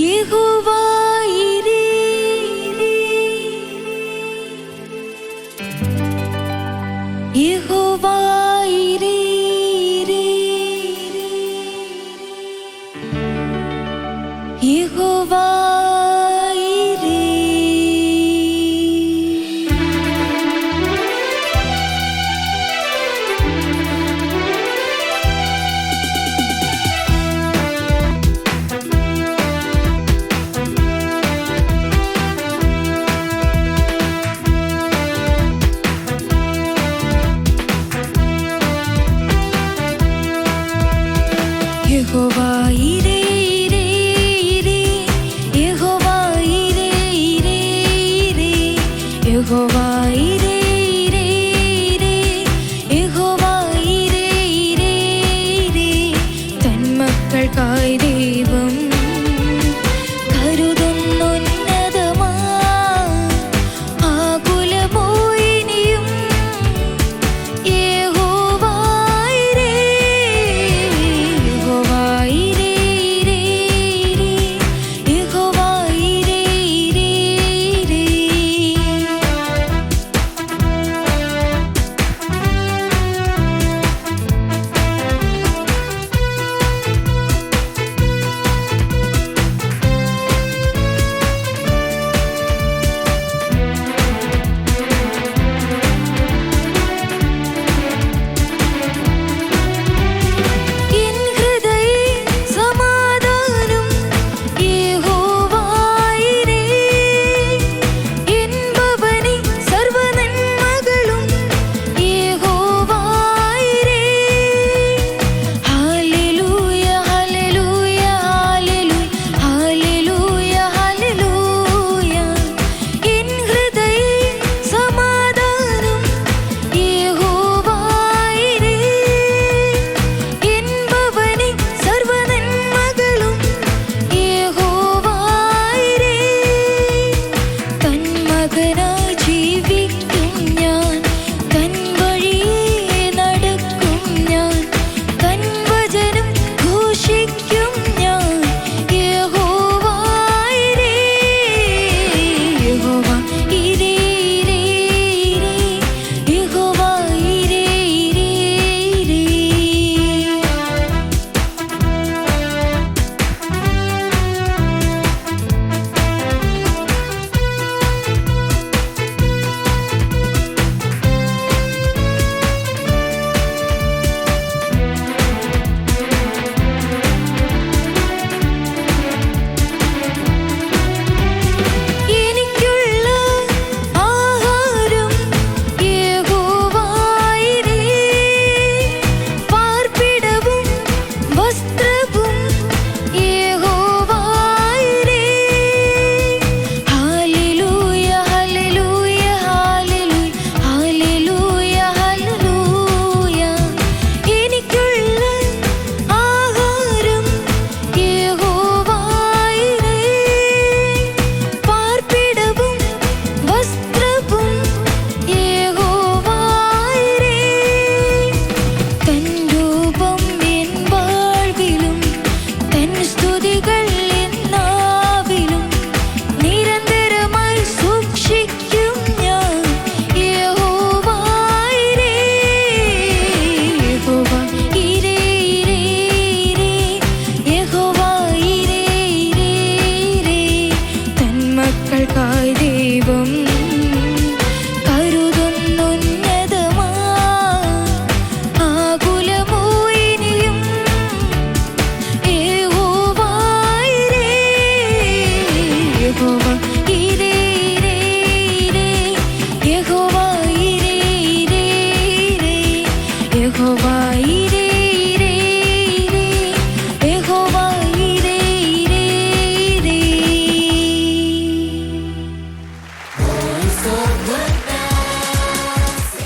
യഹോവ ഇരേ, ഇരേ, യഹോവ ഇരേ, ഇരേ, യഹോവ ഇരേ.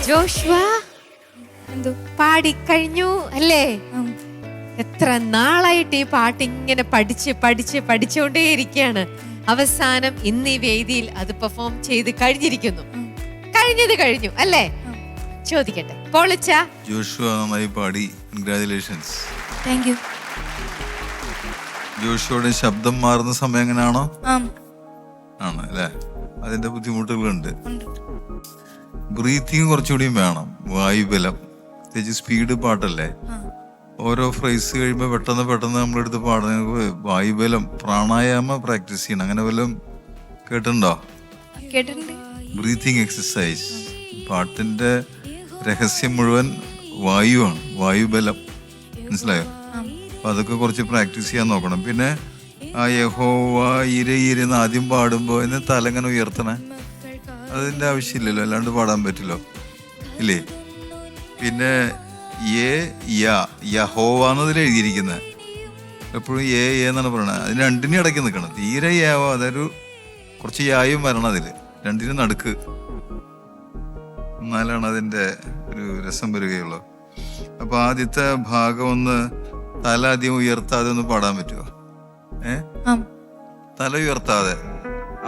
ജോഷ്വ എന്തോ പാടിക്കഴിഞ്ഞു അല്ലേ? എത്ര നാളായിട്ട് ഈ പാട്ട് ഇങ്ങനെ പഠിച്ചുകൊണ്ടേയിരിക്കുകയാണ്. അവസാനം ഇന്ന് ഈ വേദിയിൽ അത് പെർഫോം ചെയ്ത് കഴിഞ്ഞിരിക്കുന്നു. കഴിഞ്ഞു അല്ലേ? ചോദിക്കട്ടെ, പൊളിച്ച ജോഷുവ നന്നായി പാടി. കൺഗ്രാജുലേഷൻസ്. Thank you. ജോഷുവയുടെ ശബ്ദം മാറുന്ന സമയം എങ്ങനെയാണോ ആണ് അല്ലേ? അതിന്റെ ബുദ്ധിമുട്ടുകളുണ്ട്. ബ്രീത്തിങ് കുറച്ചുകൂടിയും വേണം. വായുബലം, പ്രത്യേകിച്ച് സ്പീഡ് പാട്ടല്ലേ, ഓരോ ഫ്രേസ് കഴിയുമ്പോൾ പെട്ടെന്ന് നമ്മളെടുത്ത് പാടുന്ന വായുബലം, പ്രാണായാമ പ്രാക്ടീസ് ചെയ്യണം. അങ്ങനെ വല്ലതും കേട്ടിട്ടുണ്ടോ? Breathing exercise. പാട്ടിന്റെ രഹസ്യം മുഴുവൻ വായുവാണ്, വായുബലം. മനസ്സിലായോ? അപ്പൊ അതൊക്കെ കുറച്ച് പ്രാക്ടീസ് ചെയ്യാൻ നോക്കണം. പിന്നെ ആ യഹോവ ഇരന്ന് ആദ്യം പാടുമ്പോ എന്ന് തലങ്ങനെ ഉയർത്തണേ, അതിന്റെ ആവശ്യമില്ലല്ലോ, അല്ലാണ്ട് പാടാൻ പറ്റില്ലോ ഇല്ലേ? പിന്നെ യഹോവാന്നതിൽ എഴുതിയിരിക്കുന്നത് എപ്പോഴും എന്നാണ് പറയണത്. അതിന് രണ്ടിനും ഇടയ്ക്ക് നിൽക്കണം. തീരെ യാവോ, അതൊരു കുറച്ച് യായും വരണം അതില്, രണ്ടിനും നടുക്ക്, എന്നാലാണ് അതിന്റെ ഒരു രസം വരികയുള്ളൂ. അപ്പൊ ആദ്യത്തെ ഭാഗം ഒന്ന് തല ആദ്യം ഉയർത്താതെ ഒന്ന് പാടാൻ പറ്റുമോ? തല ഉയർത്താതെ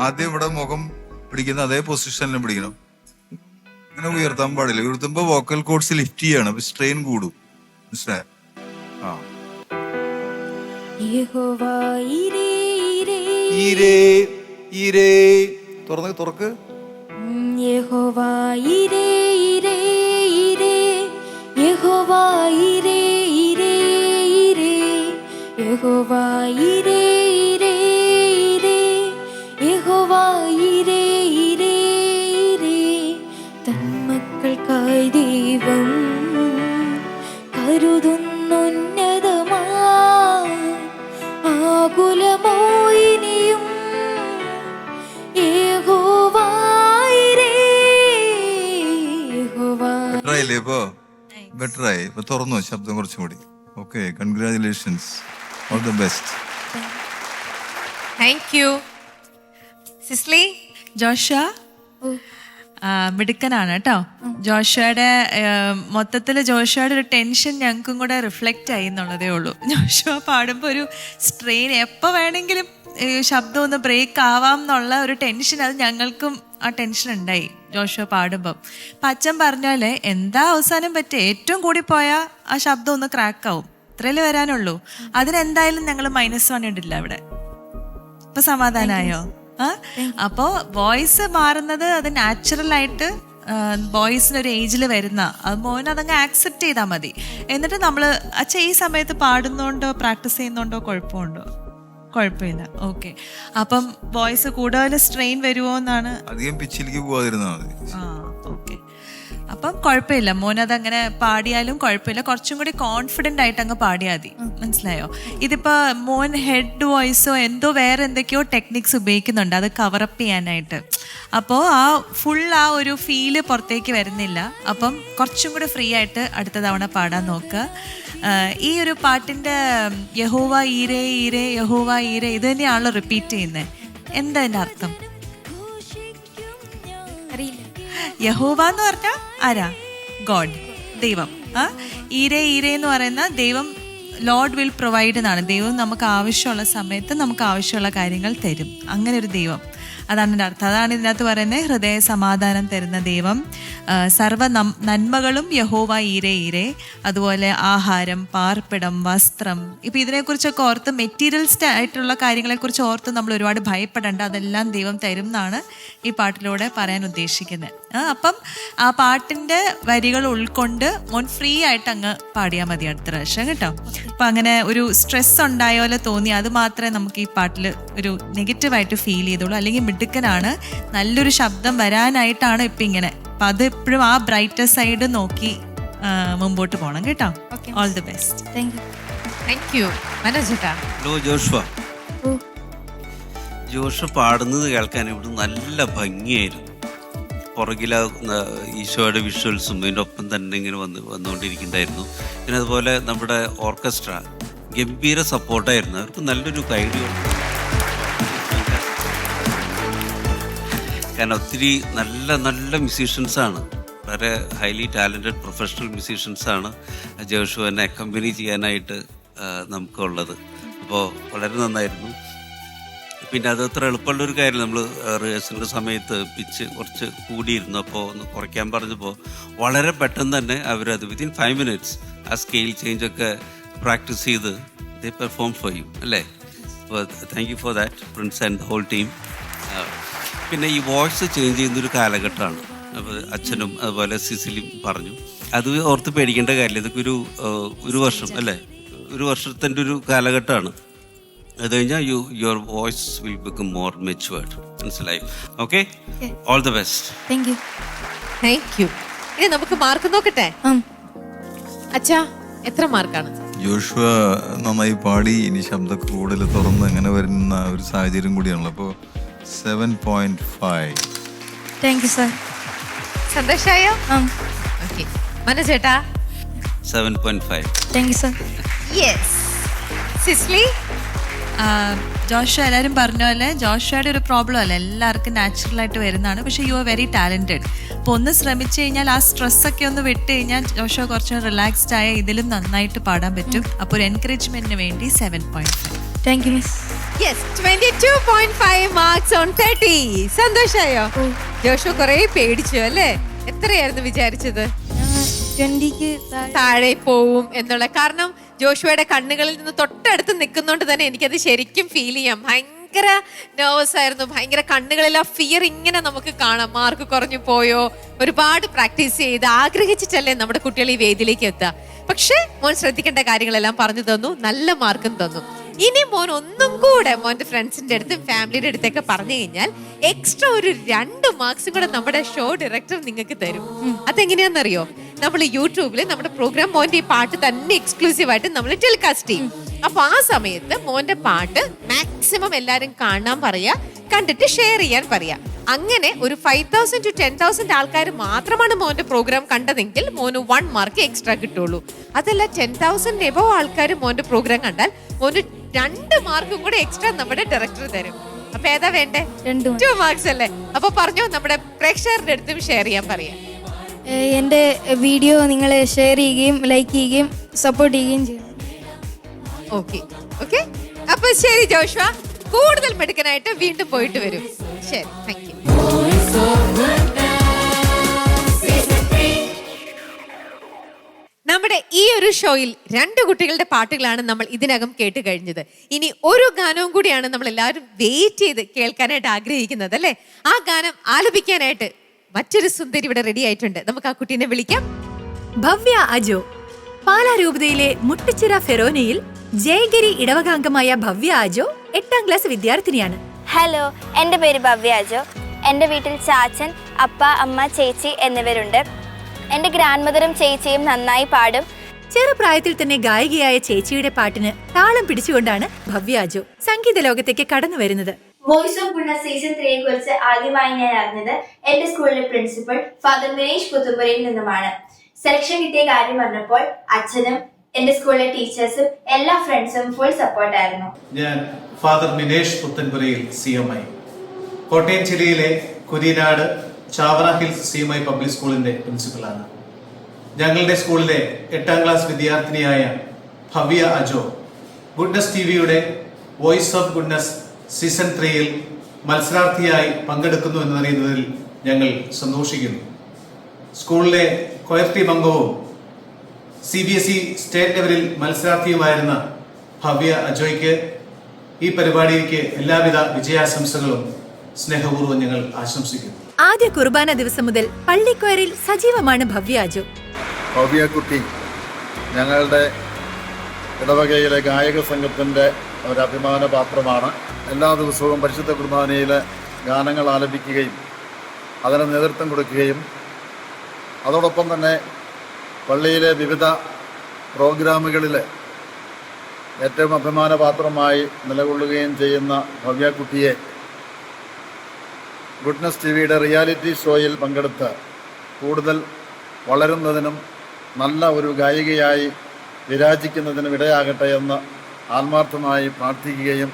ആദ്യം ഇവിടെ മുഖം പിടിക്കുന്ന അതേ പൊസിഷനിലും പിടിക്കണം. ഇങ്ങനെ ഉയർത്താൻ പാടില്ല. ഉയർത്തുമ്പോ വോക്കൽ കോഡ്സ് ലിഫ്റ്റ് ചെയ്യാണ്, അപ്പൊ സ്ട്രെയിൻ കൂടും. മനസ്സിലായോ? തുറക്ക്. യഹോവാ ഇരേ ഇരേ ഇരേ, യഹോവാ ഇരേ ഇരേ ഇരേ, യഹോവാ ഇരേ ഇരേ ഇരേ, യഹോവാ ഇരേ ഇരേ ഇരേ. തന്മക്കൾക്കായി ദൈവം കരുതുന്നുന്നതമാ, ആകുലമോ ഇനിയും ബെറ്ററായില്ലേ? ഇപ്പൊ ബെറ്ററായി. ഇപ്പൊ തുറന്നു ശബ്ദം കുറച്ചും കൂടി. Okay, congratulations, all the best. Thank you. Cicily? Josha മിടുക്കനാണ് കേട്ടോ. ജോഷയുടെ മൊത്തത്തിൽ ജോഷയുടെ ഒരു ടെൻഷൻ ഞങ്ങൾക്കും കൂടെ റിഫ്ലക്റ്റ് ആയി എന്നുള്ളതേ ഉള്ളൂ. ജോഷ പാടുമ്പോൾ ഒരു സ്ട്രെയിൻ, എപ്പോൾ വേണമെങ്കിലും ശബ്ദം ഒന്ന് ബ്രേക്ക് ആവാം എന്നുള്ള ഒരു ടെൻഷൻ, അത് ഞങ്ങൾക്കും ആ ടെൻഷൻ ഉണ്ടായി ജോഷ പാടുമ്പം. അപ്പം അച്ഛൻ പറഞ്ഞാലേ എന്താ അവസാനം പറ്റുക, ഏറ്റവും കൂടി പോയാൽ ആ ശബ്ദം ഒന്ന് ക്രാക്ക് ആവും, ഇത്രയല്ലേ വരാനുള്ളൂ. അതിനെന്തായാലും ഞങ്ങൾ -1 ഇടില്ല അവിടെ. ഇപ്പൊ സമാധാനമായോ? അപ്പോൾ വോയിസ് മാറുന്നത് അത് നാച്ചുറലായിട്ട് ബോയ്സിനൊരു ഏജിൽ വരുന്ന, അത് മോൻ അതങ്ങ് ആക്സെപ്റ്റ് ചെയ്താൽ മതി. എന്നിട്ട് നമ്മൾ അച്ഛൻ ഈ സമയത്ത് പാടുന്നോണ്ടോ പ്രാക്ടീസ് ചെയ്യുന്നോണ്ടോ കുഴപ്പമുണ്ടോ? കുഴപ്പമില്ല. ഓക്കെ. അപ്പം വോയിസ് കൂടുതൽ സ്ട്രെയിൻ വരുമോ എന്നാണ്. അധികം പിച്ചിലേക്ക് പോവാതിരുന്നാ മതി. ഓക്കെ. അപ്പം കുഴപ്പമില്ല, മോനതങ്ങനെ പാടിയാലും കുഴപ്പമില്ല. കുറച്ചും കൂടി കോൺഫിഡൻ്റ് ആയിട്ട് അങ്ങ് പാടിയാൽ മതി. മനസ്സിലായോ? ഇതിപ്പോൾ മോൻ ഹെഡ് വോയിസോ എന്തോ വേറെ എന്തൊക്കെയോ ടെക്നിക്സ് ഉപയോഗിക്കുന്നുണ്ട് അത് കവറപ്പ് ചെയ്യാനായിട്ട്. അപ്പോൾ ആ ഒരു ഫീല് പുറത്തേക്ക് വരുന്നില്ല. അപ്പം കുറച്ചും കൂടി ഫ്രീ ആയിട്ട് അടുത്ത തവണ പാടാൻ നോക്കുക. ഈ ഒരു പാട്ടിൻ്റെ യഹോവ ഈരേ ഈരേ യഹോവ ഈരേ ഇത് തന്നെയാണല്ലോ റിപ്പീറ്റ് ചെയ്യുന്നത്. എന്താ അതിൻ്റെ അർത്ഥം? അറിയില്ല. യഹോവ എന്ന് പറഞ്ഞാൽ ആരാ? ഗോഡ്, ദൈവം. ഈരേ ഈരേ എന്ന് പറയുന്ന ദൈവം, ലോർഡ് വിൽ പ്രൊവൈഡ് എന്നാണ്. ദൈവം നമുക്ക് ആവശ്യമുള്ള സമയത്ത് നമുക്ക് ആവശ്യമുള്ള കാര്യങ്ങൾ തരും. അങ്ങനെ ഒരു ദൈവം, അതാണ് എൻ്റെ അർത്ഥം. അതാണ് ഇതിനകത്ത് പറയുന്നത്, ഹൃദയ സമാധാനം തരുന്ന ദൈവം, സർവ്വ നന്മകളും യഹോവ ഈരേ ഈരേ. അതുപോലെ ആഹാരം, പാർപ്പിടം, വസ്ത്രം. ഇപ്പം ഇതിനെക്കുറിച്ചൊക്കെ ഓർത്ത്, മെറ്റീരിയൽസ് ആയിട്ടുള്ള കാര്യങ്ങളെക്കുറിച്ച് ഓർത്ത് നമ്മൾ ഒരുപാട് ഭയപ്പെടേണ്ട, അതെല്ലാം ദൈവം തരും എന്നാണ് ഈ പാട്ടിലൂടെ പറയാൻ ഉദ്ദേശിക്കുന്നത്. അപ്പം ആ പാട്ടിൻ്റെ വരികൾ ഉൾക്കൊണ്ട് മോൻ ഫ്രീ ആയിട്ട് അങ്ങ് പാടിയാൽ മതി അടുത്ത പ്രാവശ്യം കേട്ടോ. അപ്പം അങ്ങനെ ഒരു സ്ട്രെസ് ഉണ്ടായ പോലെ തോന്നി, അത് മാത്രമേ നമുക്ക് ഈ പാട്ടിൽ ഒരു നെഗറ്റീവായിട്ട് ഫീൽ ചെയ്തുള്ളൂ. അല്ലെങ്കിൽ മിടുക്കനാണ്, നല്ലൊരു ശബ്ദം വരാനായിട്ടാണ് ഇപ്പം ഇങ്ങനെ. അപ്പം അത് എപ്പോഴും ആ ബ്രൈറ്റർ സൈഡ് നോക്കി മുമ്പോട്ട് പോകണം കേട്ടോ. All the best. Thank you. മനോജേട്ടാ? Hello Joshua. ജോഷ പാടുന്നത് കേൾക്കാൻ ഇവിടെ നല്ല ഭംഗിയായിരുന്നു. പുറകിലെ ഈശോയുടെ വിഷ്വൽസും ഇതിൻ്റെ ഒപ്പം തന്നെ ഇങ്ങനെ വന്നുകൊണ്ടിരിക്കുന്നുണ്ടായിരുന്നു. പിന്നെ അതുപോലെ നമ്മുടെ ഓർക്കസ്ട്ര ഗംഭീര സപ്പോർട്ടായിരുന്നു. അവർക്ക് നല്ലൊരു ഐഡിയ, കാരണം ഒത്തിരി നല്ല നല്ല മ്യൂസീഷ്യൻസാണ്. വളരെ ഹൈലി ടാലൻറ്റഡ് പ്രൊഫഷണൽ മ്യൂസീഷ്യൻസാണ് ജോഷുവിനെ അക്കമ്പനി ചെയ്യാനായിട്ട് നമുക്കുള്ളത്. അപ്പോൾ വളരെ നന്നായിരുന്നു. പിന്നെ അത് അത്ര എളുപ്പമുള്ളൊരു കാര്യം. നമ്മൾ റിഹേഴ്സലിൻ്റെ സമയത്ത് പിച്ച് കുറച്ച് കൂടിയിരുന്നു, അപ്പോൾ ഒന്ന് കുറയ്ക്കാൻ പറഞ്ഞപ്പോൾ വളരെ പെട്ടെന്ന് തന്നെ അവരത് വിത്തിൻ 5 minutes ആ സ്കെയിൽ ചേഞ്ചൊക്കെ പ്രാക്ടീസ് ചെയ്ത് ദേ പെർഫോം ഫോർ യു അല്ലേ. അപ്പോൾ thank you for that Prince and whole team. പിന്നെ ഈ വോയിസ് ചേഞ്ച് ചെയ്യുന്നൊരു കാലഘട്ടമാണ്. അപ്പോൾ അച്ഛനും അതുപോലെ സിസിലിയും പറഞ്ഞു, അത് ഓർത്ത് പേടിക്കേണ്ട കാര്യമില്ല. ഇതൊക്കെ ഒരു വർഷം അല്ലേ, ഒരു വർഷത്തിൻ്റെ ഒരു കാലഘട്ടമാണ്. അത് കഴിഞ്ഞാൽ your voice will become more matured. മനസ്സിലായി? Okay, all the best. Thank you. Thank you. ഇനി നമുക്ക് മാർക്ക് നോക്കട്ടെ. അച്ഛാ, എത്ര മാർക്കാണ്? ജോഷുവ നന്നായി പാടി, ഇനി ശബ്ദമൊക്കെ കൂടുതൽ തുറന്ന് അങ്ങനെ വരുന്ന ഒരു സാഹചര്യം കൂടിയാണല്ലോ. അപ്പോൾ 7.5. Thank you sir. സന്തോഷായോ? ഓക്കെ. മനോജേട്ടാ? 7.5. Thank you sir. Yes. Cicily? Joshu എല്ലാവരും പറഞ്ഞ പോലെ ജോഷുയുടെ ഒരു പ്രോബ്ലം അല്ല, എല്ലാവർക്കും നാച്ചുറലായിട്ട് വരുന്നതാണ്. പക്ഷേ യു ആർ വെരി ടാലൻറ്റഡ്. അപ്പോൾ ഒന്ന് ശ്രമിച്ചു കഴിഞ്ഞാൽ ആ സ്ട്രെസ്സൊക്കെ ഒന്ന് വിട്ട് കഴിഞ്ഞാൽ ജോഷു കുറച്ച് റിലാക്സ്ഡ് ആയ ഇതിലും നന്നായിട്ട് പാടാൻ പറ്റും. അപ്പോൾ ഒരു എൻകറേജ്മെന്റിന് വേണ്ടി 7.5. Thank you miss. Yes, 22.5 marks on 30. സന്തോഷായോ? ജോഷു കുറേ പേടിച്ചു അല്ലേ? എത്രയായിരുന്നു വിചാരിച്ചത്? 20ക്ക് താഴെ പോവും എന്നുള്ള. കാരണം ജോഷുവയുടെ കണ്ണുകളിൽ നിന്ന് തൊട്ടടുത്ത് നിൽക്കുന്നോണ്ട് തന്നെ എനിക്കത് ശരിക്കും ഫീൽ ചെയ്യാം. ഭയങ്കര നെർവസ് ആയിരുന്നു, ഭയങ്കര കണ്ണുകളിൽ ആ ഫിയർ ഇങ്ങനെ നമുക്ക് കാണാം. മാർക്ക് കുറഞ്ഞു പോയോ? ഒരുപാട് പ്രാക്ടീസ് ചെയ്ത് ആഗ്രഹിച്ചിട്ടല്ലേ നമ്മുടെ കുട്ടികൾ ഈ വേദിയിലേക്ക് എത്തുക. പക്ഷെ മോൻ ശ്രദ്ധിക്കേണ്ട കാര്യങ്ങളെല്ലാം പറഞ്ഞു തന്നു, നല്ല മാർക്കും തന്നു. ഇനി മോൻ ഒന്നും കൂടെ മോന്റെ ഫ്രണ്ട്സിന്റെ അടുത്തും ഫാമിലിയുടെ അടുത്തൊക്കെ പറഞ്ഞു കഴിഞ്ഞാൽ എക്സ്ട്രാ ഒരു 2 മാർക്സും കൂടെ നമ്മുടെ ഷോ ഡയറക്ടർ നിങ്ങൾക്ക് തരും. അതെങ്ങനെയാണെന്നറിയോ? നമ്മൾ യൂട്യൂബിൽ നമ്മുടെ പ്രോഗ്രാം മോന്റെ ഈ പാട്ട് തന്നെ എക്സ്ക്ലൂസീവ് ആയിട്ട് നമ്മൾ ടെലികാസ്റ്റ് ചെയ്യും. അപ്പൊ ആ സമയത്ത് മോന്റെ പാട്ട് മാക്സിമം എല്ലാരും കാണാൻ പറയാ, കണ്ടിട്ട് ഷെയർ ചെയ്യാൻ പറയാ. അങ്ങനെ ഒരു 5,000 to 10,000 ആൾക്കാർ മാത്രമാണ് മോന്റെ പ്രോഗ്രാം കണ്ടതെങ്കിൽ മോന് 1 മാർക്ക് എക്സ്ട്രാ കിട്ടുള്ളൂ. അതല്ല 10,000 എബവ് ആൾക്കാർ മോന്റെ പ്രോഗ്രാം കണ്ടാൽ മോന് 2 മാർക്കും കൂടെ എക്സ്ട്രാ നമ്മുടെ ഡയറക്ടർ തരും. അപ്പൊ ഏതാ വേണ്ടേ? 2 മാർക്സ് അല്ലേ? അപ്പൊ പറഞ്ഞോ, നമ്മുടെ പ്രേക്ഷകരുടെ അടുത്തും ഷെയർ ചെയ്യാൻ പറയാം. എൻ്റെ വീഡിയോ നിങ്ങൾ ഷെയർ ചെയ്യുകയും ലൈക്ക് ചെയ്യുകയും സപ്പോർട്ട് ചെയ്യുകയും ചെയ്യും. Okay okay. അപ്പൊ ശരി ജോഷുവ, കൂടുതൽ മെടുക്കനായിട്ട് വീണ്ടും പോയിട്ട് വരും. ശരി, thank you. Voice of Goodness Season 3. നമ്മുടെ ഈ ഒരു ഷോയിൽ 2 കുട്ടികളുടെ പാട്ടുകളാണ് നമ്മൾ ഇതിനകം കേട്ട് കഴിഞ്ഞത്. ഇനി ഒരു ഗാനവും കൂടിയാണ് നമ്മൾ എല്ലാവരും വെയിറ്റ് ചെയ്ത് കേൾക്കാനായിട്ട് ആഗ്രഹിക്കുന്നത് അല്ലേ? ആ ഗാനം ആലപിക്കാനായിട്ട് മറ്റൊരു സുന്ദരി ഇവിടെ റെഡി ആയിട്ടുണ്ട്. നമുക്ക് ആ കുട്ടീനെ വിളിക്കാം. ഭവ്യ അജോ. പാലാരൂപതയിലെ മുട്ടിച്ചിറ ഫെറോനയിൽ ജയഗിരി ഇടവകാംഗമായ ഭവ്യ അജോ 8ാം ക്ലാസ് വിദ്യാർത്ഥിനിയാണ്. ഹലോ, എൻ്റെ പേര് ഭവ്യ അജോ. എൻ്റെ വീട്ടിൽ ചാച്ചൻ, അപ്പ, അമ്മ, ചേച്ചി എന്നിവരുണ്ട്. എൻ്റെ ഗ്രാൻഡ് മദറും ചേച്ചിയും നന്നായി പാടും. ചെറുപ്രായത്തിൽ തന്നെ ഗായികയായ ചേച്ചിയുടെ പാട്ടിന് താളം പിടിച്ചുകൊണ്ടാണ് ഭവ്യ അജോ സംഗീത ലോകത്തേക്ക് കടന്നു വരുന്നത്. വോയിസ് ഓഫ് ഗുഡ്നസ് സീസൺ 3യെ കുറിച്ച് ആദ്യമായി ഞാൻ അറിഞ്ഞത് എന്റെ സ്കൂളിലെ പ്രിൻസിപ്പൽ ഫാദർ മിനേഷ് പുത്തുമ്പുരയിൽ നിന്നുമാണ്. സെലക്ഷൻ കിട്ടിയ കാര്യം പറഞ്ഞപ്പോൾ അച്ഛനും എന്റെ സ്കൂളിലെ ടീച്ചേഴ്സും എല്ലാ ഫ്രണ്ട്സും ഫുൾ സപ്പോർട്ടായിരുന്നു. ഞാൻ ഫാദർ മിനേഷ് പുത്തൻപുരയിൽ CMI, കോട്ടയം ജില്ലയിലെ Kurinad Chavara Hills CMI public സ്കൂളിന്റെ പ്രിൻസിപ്പലാണ്. ഞങ്ങളുടെ സ്കൂളിലെ 8ാം ക്ലാസ് വിദ്യാർത്ഥിനിയായ ഭവ്യ അജോ ഗുഡ്നസ് TVയുടെ വോയിസ് ഓഫ് ഗുഡ്നസ് സീസൺ 3യിൽ മത്സരാർത്ഥിയായി പങ്കെടുക്കുന്നു എന്നറിയുന്നതിൽ ഞങ്ങൾ സന്തോഷിക്കുന്നു. സ്കൂളിലെ കൊയർ ടീം അംഗവും CBSE സ്റ്റേറ്റ് ലെവലിൽ മത്സരാർത്ഥിയുമായിരുന്ന ഭവ്യ അജോയ്ക്ക് ഈ പരിപാടിക്ക് എല്ലാവിധ വിജയാശംസകളും സ്നേഹപൂർവ്വം ഞങ്ങൾ ആശംസിക്കുന്നു. ആദ്യ കുർബാന ദിവസം മുതൽ പള്ളിക്കൊയറിൽ സജീവമാണ് ഭവ്യ അജോ. ഭവ്യ കുട്ടി ഞങ്ങളുടെ ഇടവകയിലെ ഗായക സംഘത്തിൻ്റെ ഒരു അഭിമാന പാത്രമാണ്. എല്ലാ ദിവസവും പരിശുദ്ധ കുർബാനയിലെ ഗാനങ്ങൾ ആലപിക്കുകയും അതിന് നേതൃത്വം കൊടുക്കുകയും അതോടൊപ്പം തന്നെ പള്ളിയിലെ വിവിധ പ്രോഗ്രാമുകളിൽ ഏറ്റവും അഭിമാനപാത്രമായി നിലകൊള്ളുകയും ചെയ്യുന്ന ഭവ്യ കുട്ടിയെ ഗുഡ്നസ് TVയുടെ റിയാലിറ്റി ഷോയിൽ പങ്കെടുത്ത് കൂടുതൽ വളരുന്നതിനും നല്ല ഒരു ഗായികയായി വിരാജിക്കുന്നതിനും ഇടയാകട്ടെ എന്ന് ആത്മാർത്ഥമായി പ്രാർത്ഥിക്കുകയും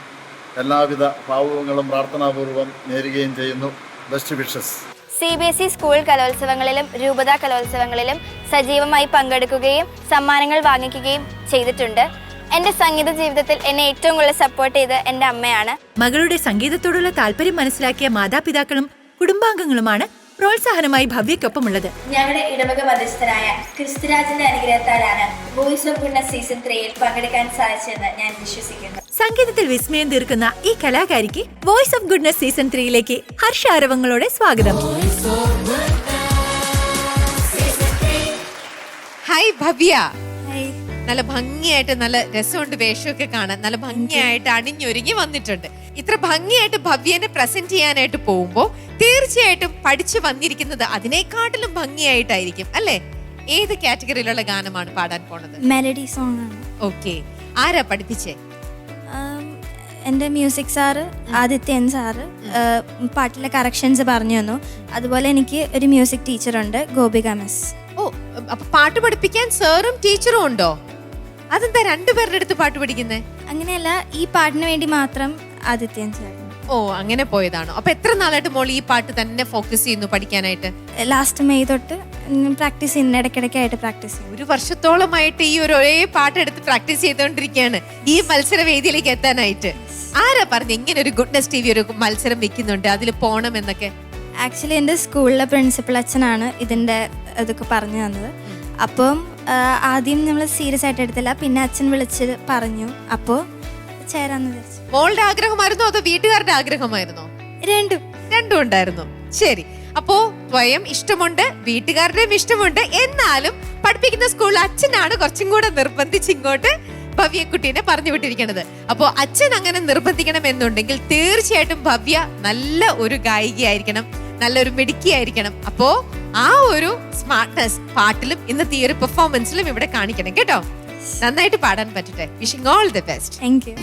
എല്ലാവിധ ഭാവുകങ്ങളും പ്രാർത്ഥനാപൂർവ്വം നേരുകയും ചെയ്യുന്നു. Best wishes. CBSE സ്കൂൾ കലോത്സവങ്ങളിലും രൂപത കലോത്സവങ്ങളിലും സജീവമായി പങ്കെടുക്കുകയും സമ്മാനങ്ങൾ വാങ്ങിക്കുകയും ചെയ്തിട്ടുണ്ട്. എൻ്റെ സംഗീത ജീവിതത്തിൽ എന്നെ ഏറ്റവും കൂടുതൽ സപ്പോർട്ട് ചെയ്ത് എൻ്റെ അമ്മയാണ്. മകളുടെ സംഗീതത്തോടുള്ള താല്പര്യം മനസ്സിലാക്കിയ മാതാപിതാക്കളും കുടുംബാംഗങ്ങളുമാണ് പ്രോത്സാഹനമായി ഭവ്യക്കൊപ്പമുള്ളത്. ഞങ്ങളുടെ ഇടവക മധ്യസ്ഥനായ ക്രിസ്തുരാജിന്റെ അനുഗ്രഹത്താലാണ് വോയിസ് ഓഫ് ഗുഡ്നസ് സീസൺ 3യിൽ പങ്കെടുക്കാൻ സാധിച്ചതെന്ന് ഞാൻ വിശ്വസിക്കുന്നു. സംഗീതത്തിൽ വിസ്മയം തീർക്കുന്ന ഈ കലാകാരിക്ക് വോയിസ് ഓഫ് ഗുഡ്നസ് സീസൺ 3യിലേക്ക് ഹർഷാരവങ്ങളോടെ സ്വാഗതം. ഹായ് ഭവ്യ. നല്ല ഭംഗിയായിട്ട്, നല്ല രസമുണ്ട് വേഷമൊക്കെ കാണാൻ, നല്ല ഭംഗിയായിട്ട് അണിഞ്ഞൊരുങ്ങി വന്നിട്ടുണ്ട്. ഇത്ര ഭംഗിയായിട്ട് ഭവ്യനെ പ്രസന്റ് ചെയ്യാനായിട്ട് പോകുമ്പോൾ തീർച്ചയായിട്ടും പഠിച്ചു വന്നിരിക്കുന്നത് അതിനേക്കാട്ടിലും ഭംഗിയായിട്ടായിരിക്കും അല്ലേ? ഏത് കാറ്റഗറിയിലുള്ള ഗാനമാണ് പാടാൻ പോണത്? മെലഡി സോങ് ആണ്. ഓക്കെ, ആരാ പഠിപ്പിച്ചേ? എൻ്റെ മ്യൂസിക് സാറ് ആദിത്യൻ സാറ് പാട്ടിലെ കറക്ഷൻസ് പറഞ്ഞു തന്നു. അതുപോലെ എനിക്ക് ഒരു മ്യൂസിക് ടീച്ചറുണ്ട്, ഗോപിക മിസ്. ഓ, അപ്പൊ പാട്ട് പഠിപ്പിക്കാൻ സാറും ടീച്ചറും ഉണ്ടോ? അതെന്താ രണ്ടുപേരുടെ അടുത്ത് പാട്ട് പഠിക്കുന്നേ? അങ്ങനെയല്ല, ഈ പാട്ടിന് വേണ്ടി മാത്രം ആദിത്യൻ സാർ. ഓ, അങ്ങനെ പോയതാണോ? അപ്പൊ എത്ര നാളായിട്ട് മോൾ ഈ പാട്ട് തന്നെ ഫോക്കസ് ചെയ്യുന്നു പഠിക്കാനായിട്ട്? ലാസ്റ്റ് മെയ് തൊട്ട് പ്രാക്ടീസ് ചെയ്യുന്നു, ഇടയ്ക്കിടയ്ക്കായിട്ട് പ്രാക്ടീസ് ചെയ്യും. 1 വർഷത്തോളമായിട്ട് ഈ ഒരേ പാട്ടെടുത്ത് പ്രാക്ടീസ് ചെയ്തുകൊണ്ടിരിക്കുകയാണ് ഈ മത്സര വേദിയിലേക്ക് എത്താനായിട്ട്. ആരാ പറഞ്ഞു ഇങ്ങനെ ഒരു ഗുഡ്നസ് TV ഒരു മത്സരം വെക്കുന്നുണ്ട്, അതിൽ പോണം എന്നൊക്കെ? ആക്ച്വലി എൻ്റെ സ്കൂളിലെ പ്രിൻസിപ്പൽ അച്ഛനാണ് ഇതിൻ്റെ ഇതൊക്കെ പറഞ്ഞു തന്നത്. അപ്പം ആദ്യം നമ്മൾ സീരിയസ് ആയിട്ട് എടുത്തില്ല, പിന്നെ അച്ഛൻ വിളിച്ച് പറഞ്ഞു, അപ്പോൾ ചേരാന്ന് വിചാരിച്ചു. മോളുടെ ആഗ്രഹമായിരുന്നോ അതോ വീട്ടുകാരുടെ ആഗ്രഹമായിരുന്നോ? രണ്ടും ഉണ്ടായിരുന്നു. ശരി, അപ്പോ സ്വയം ഇഷ്ടമുണ്ട്, വീട്ടുകാരുടെയും ഇഷ്ടമുണ്ട്. എന്നാലും പഠിപ്പിക്കുന്ന സ്കൂളിൽ അച്ഛനാണ് കുറച്ചും കൂടെ നിർബന്ധിച്ച് ഇങ്ങോട്ട് ഭവ്യക്കുട്ടീനെ പറഞ്ഞു വിട്ടിരിക്കുന്നത്. അപ്പോ അച്ഛൻ അങ്ങനെ നിർബന്ധിക്കണം എന്നുണ്ടെങ്കിൽ തീർച്ചയായിട്ടും ഭവ്യ നല്ല ഒരു ഗായികയായിരിക്കണം, നല്ലൊരു മിടുക്കിയായിരിക്കണം. അപ്പോ ആ ഒരു സ്മാർട്ട്നെസ് പാട്ടിലും ഇന്നത്തെ ഈ ഒരു പെർഫോമൻസിലും ഇവിടെ കാണിക്കണം കേട്ടോ. നന്നായിട്ട് പാടാൻ പറ്റട്ടെ. Wishing all the best. Thank you.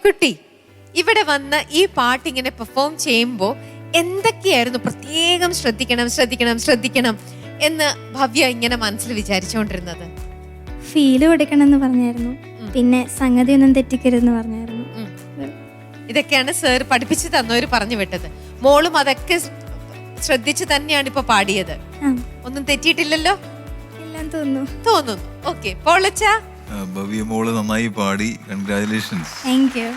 ഭവ്യക്കുട്ടി ഇവിടെ വന്ന് ഈ പാട്ട് ഇങ്ങനെ പെർഫോം ചെയ്യുമ്പോൾ എന്തൊക്കെയായിരുന്നു പ്രത്യേകം ശ്രദ്ധിക്കണം എന്ന് ഭവ്യ ഇങ്ങനെ മനസ്സിൽ വിചാരിച്ചുകൊണ്ടിരുന്നത്? ഫീല് കൊടുക്കണം എന്ന് പറഞ്ഞായിരുന്നു, പിന്നെ സംഗതി ഒന്നും തെറ്റിക്കരുതെന്ന് പറഞ്ഞായിരുന്നു. ഇതൊക്കെയാണ് സാർ പഠിപ്പിച്ചു തന്നവര് പറഞ്ഞു വിട്ടത്. മോളും അതൊക്കെ ശ്രദ്ധിച്ച് തന്നെയാണ് ഇപ്പൊ പാടിയത്. ഒന്നും തെറ്റിയിട്ടില്ലല്ലോ? തോന്നുന്നു. ഓക്കെ, പോളച്ചാ? ഭവ്യ മോള് നന്നായി പാടി, കൺഗ്രാജുലേഷൻസ്. Thank you.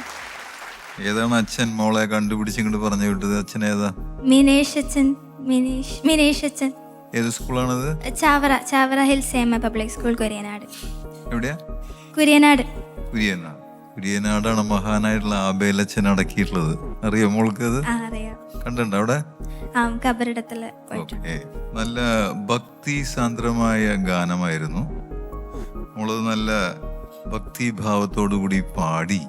ഏതാണ് അച്ഛൻ മോളെ കണ്ടുപിടിച്ചിങ്ങോട്ട് പറഞ്ഞു വിട്ടത്? അച്ഛൻ ഏതാ? മിനേഷ് അച്ഛൻ. ഏത് സ്കൂളാണത്? ചാവറ ഹിൽസ് സേമ പബ്ലിക് സ്കൂൾ, കുര്യനാട്. എവിടെയാ? കുര്യനാട്. കുര്യനാടാണ് മഹാനായിട്ടുള്ള ആബേലച്ഛൻ അടക്കിയിട്ടുള്ളത്. അറിയോ മോൾക്ക് അത്? കണ്ടിട്ടുണ്ടോ അവിടെ? നല്ല ഭക്തി സാന്ദ്രമായ ഗാനമായിരുന്നു. മോള് നല്ല ഭക്തിഭാവത്തോടു കൂടി പാടി.